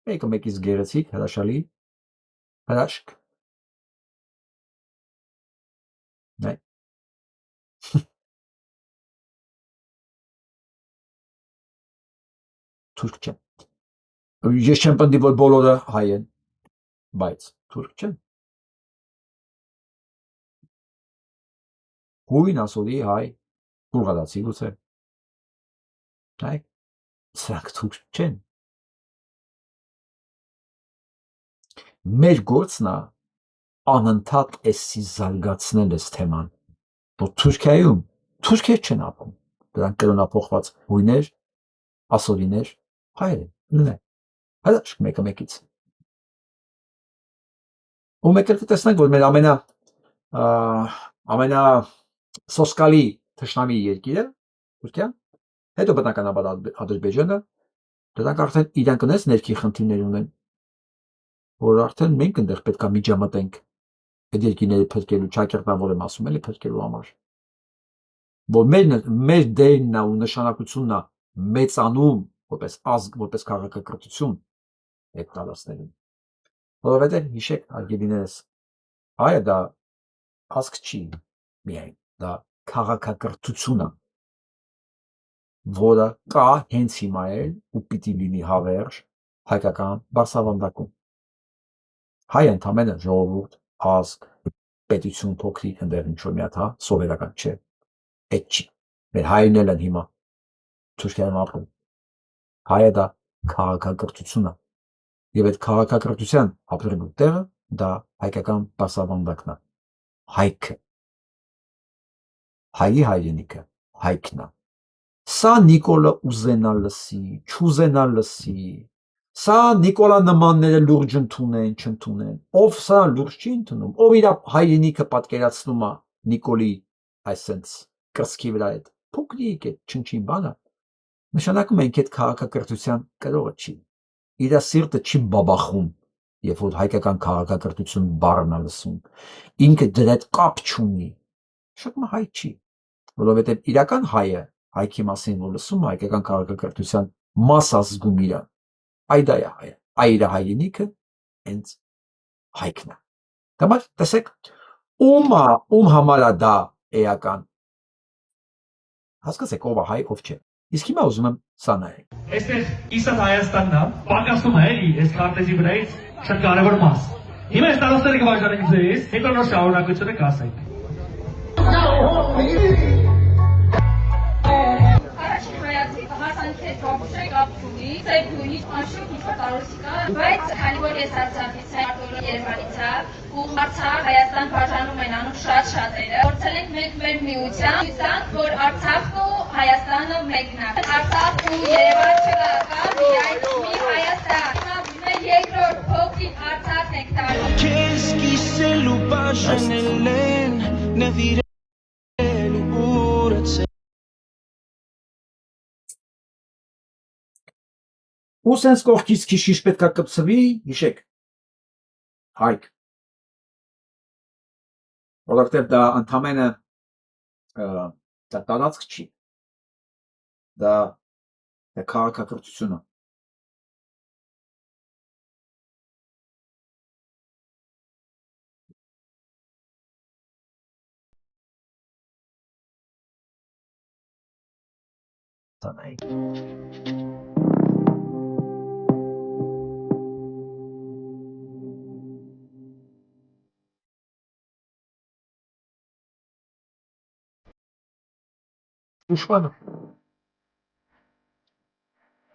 Speaker 1: Մեկը մեկից գեղեցիկ, հրաշալի, հրաշք։ Նայ։ Թուրք չեն։ Ես չեմ պնդի, որ բոլորը հայ են, բայց թուրք չեն։ Հույն ասորի հայ, բուլղարացի գուցե։ Նայ, սրանք թուրք չեն։ Մեր գործն է անընդհատ էսի զարգացնել այս թեման, որ Թուրքիայում թուրքեր չեն ապրում, դրանք կրոնափոխված հույներ, ասորիներ, հայեր են, հրաշք մեկը մեկից։ Ու մեկ էլ կտեսնենք, որ մեր ամենասոսկալի թշնամի երկիրը, Թուրքիան, հետո բնականաբար Ադրբեջանը, դրանք արդեն իրանք ներքի խնդիրներ ունեն, որ արդեն մենք ընդեղ պետք է միջամտենք այդ երկիրները փրկելու, ճակերտավոր եմ ասում էլի փրկելու համար, որ մեր դերն ու նշանակությունն է մեծանում որպես ազգ, որպես քաղաքակրթություն այդ տարածքներում, որովհետև հիշեք արգելիներս, հայը դա ազգ չի միայն, դա քաղաքակրթություն է, որը կա հենց հիմա էլ ու պիտի լինի հավերժ հայկական բարձրավանդակում։ Հայ ընդամենը ժողովուրդ, ազգ, պետություն փոքրիկ ընդեղ ինչ-որ մի հատ, սովորական չէ, այդ չի, մեր հայրն էլ են հիմա Թուրքիայում ապրում, հայը դա քաղաքակրթություն է, եւ այդ քաղաքակրթության ապրելու տեղը դա հայկական բարձրավանդակն է, հայքը, հայի հայրենիքը, հայքն է, սա Նիկոլը ուզենա լսի, չուզենա լսի, սա Նիկոլա նմանները լուրջ ընդունեն, չընդունեն, ով սա լուրջ չի ընդունում, ով իր հայրենիքը պատկերացնում է Նիկոլի այսենց կրծքի վրա այդ փոքրիկ այդ չնչին բանը, նշանակում է ինքը այդ քաղաքակրթության կրողը չի, իր սիրտը չի բաբախում, երբ որ հայկական քաղաքակրթություն բառն է լսում, ինքը դրա հետ կապ չունի, շատ հայ չի, որովհետև իրական հայը հայքի մասին որ լսում է հայկական քաղաքակրթության մաս ազգում իրան, այդա է հայը, այր հայրենիքը հենց հայքն է։ Դամար տեսեք, ում համար է դա էական։ Հասկացեք ով է հայ, ով չէ։ Իսկ հիմա ուզում եմ սա նայեք։
Speaker 18: Այստեղ իստ Հայաստանն է, պակասում է էլի, այս քարտեզի վրայից շատ կարևոր մաս։ Հիմա այս տարածքները կվաճառենք ձեզ, հետո նոր շարունակությունը կասենք։
Speaker 19: Բայց քանի որ ես Արցախից եմ, Արտորի Երևանից եմ, ու Արցախ Հայաստան բաժանում են անում շատ-շատերը, փորձել ենք մենք մեր միությամբ, որ Արցախն ու Հայաստանը մեկն է։ Արցախ ու Երևան չկա
Speaker 1: Ու սենց կողքից քիշիշ պետքա կպցվի, հիշեք, հայք, որովհետև դա ընդամենը դա տարածք չի, դա քաղաքակրթությունը։ Ուշմանը։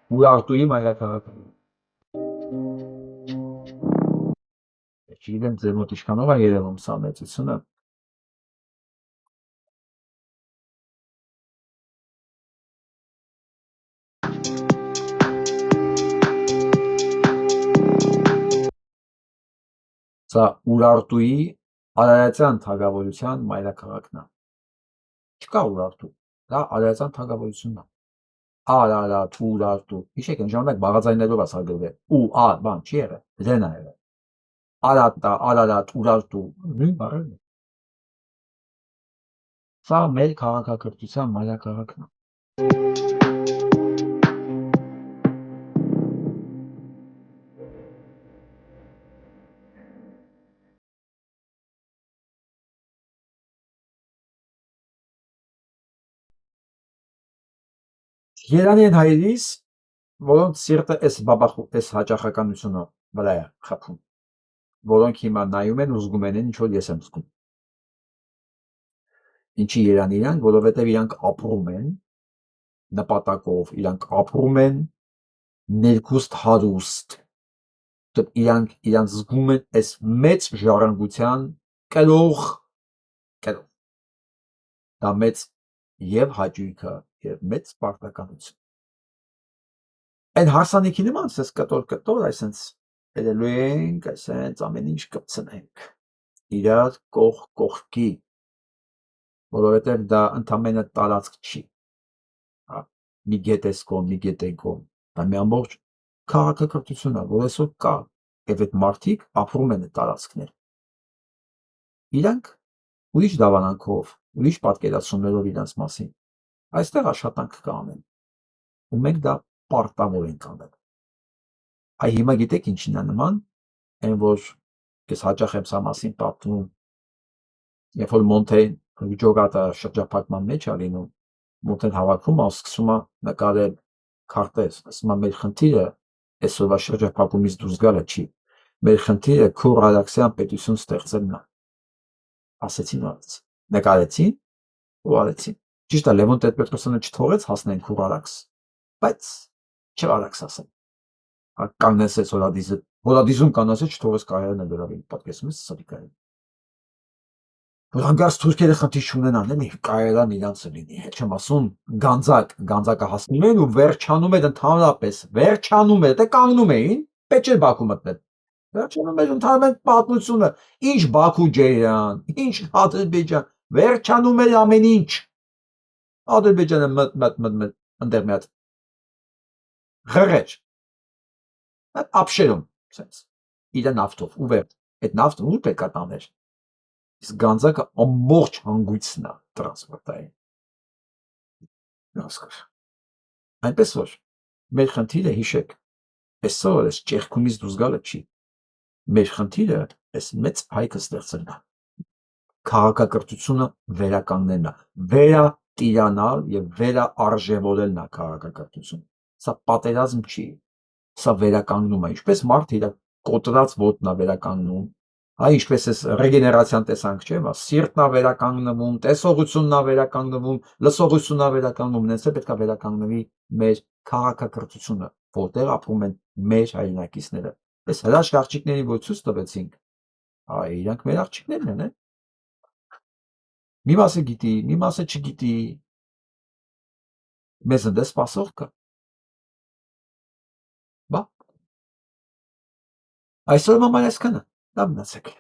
Speaker 1: Ուրարտուի մայրաքաղաքը։ Չգիտեմ ձեր մոտ ինչքանով է երևում սա մեծությունը։ Սա Ուրարտուի Արարատյան թագավորության մայրաքաղաքն է։ Չկա Ուրարտու, դա Արարատյան թագավորությունն է։ Արարատ, Ուրարտու։ Հիշեք, այն ժամանակ բաղաձայներով է սարքվել։ Ու ա բան չի եղել, դեն է եղել։ Արատա, Արարատ, Ուրարտու, նույն բառերն են։ Սա մեր քաղաքակրթության մայրաքաղաքն է։ Երանի են հայերիս, որոնց սիրտը այս հաճախականությունը վրա է խփում, որոնք հիմա նայում են ու զգում են ինչ որ ես եմ զգում։ Ինչի Երանի իրանք, որովհետև իրանք ապրում են նպատակով, իրանք ապրում են ներքուստ հարուստ, իրանք զգում են այս մեծ ժառանգության կրող, դա մեծ և հաճույքը և մեծ պարտականություն։ Այն հարսանիքի նման, սենց կտոր, այսենց երելու ենք, այսենց ամեն ինչ կպցնենք, իրար կողքի, որովհետև դա ընդամենը տարածք չի, մի գետ ես կողմ, մի գետ են կողմ, դա մի ամբողջ քաղաքակրթություն է, որ այսօր կա, և այդ մարդիկ ապրում են այդ տարածքներ։ Իրանք ուրիշ դավանանքով, ուրիշ պատկերացումներով իրանց մասին, այստեղ աշխատանք կանեն, ու մենք դա պարտավոր ենք անել։ Այ հիմա գիտեք ինչին է նման, այն որ ես հաճախ եմ սա մասին պատմում, երբ որ Մոնթեն ջոգատը շրջափակման մեջ է լինում, Մոնթեն հավաքում է, սկսում է նկարել քարտեզ, ասում է մեր խնդիրը այսօրվա շրջափակումից դուրս գալը չի, մեր խնդիրը քուր արաքսյան պետություն ստեղծելն է։ Ասեցին ու արեցին, նկարեցին ու արեցին։ Ճիշտ է, Լևոն Տեր-Պետրոսյանը չթողեց հասնեն քուր արաքս, բայց չարաքս ասեն։ Կանգնեցեց հորադիզում կանացեց չթողեց կայարանը գրավի, պատկերացնում ես սա կայարան։ Որ հանգարց թուրքերը խնդիր չունենան, էլի կայարան իրանցը լինի, հետ չեմ ասում գանձակը հասնում են ու վերջանում էր ընդհանրապես, վերջանում էր, դե կանգնում էին, պետք չէր Բաքու մտնել։ Վերջանում էր ընդհանրապես պատմությունը, ինչ Բաքու ջեյրան, ինչ Ադրբեջան, վերջանում էր ամեն ինչ։ Ադրբեջանը մտ ընդեղ մի հատ ղրեր, ապշերում, սենց, իր նավթով ու վերջ, այդ նավթը ուր պետք է տաներ։ Իսկ գանձակը ամբողջ հանգույցն է տրանսպորտային։ Այնպես որ մեր խնդիրը հիշեք, այսօր այս ճեղքումից դուրս գալը չի։ Մեր խնդիրը այս մեծ հայքը ստեղծելն է։ Քաղաքակրթությունը վերականգնելն է, վերատիրանալ եւ վերաարժևորելն է քաղաքակրթություն։ Սա պատերազմ չի, սա վերականգնում է, ինչպես մարդը իր կոտրած ոտն է վերականգնում, այ ինչպես էս ռեգեներացիան տեսանք, չէ՞, սիրտն է վերականգնվում, տեսողությունն է վերականգնվում, լսողությունն է վերականգնվում, նենց է պետք է վերականգնվի մեր քաղաքակրթությունը, որտեղ ապրում են մեր հայրենակիցները։ Այս հրաշք աղջիկների որ ցույց տվեցինք, այ իրանք մեր աղջիկներն են, մի մասը գիտի, մի մասը չգիտի, մեզ ընդ է սպասող կա։ Բա այսօր մամայ այսքանը, լավ մնացեք։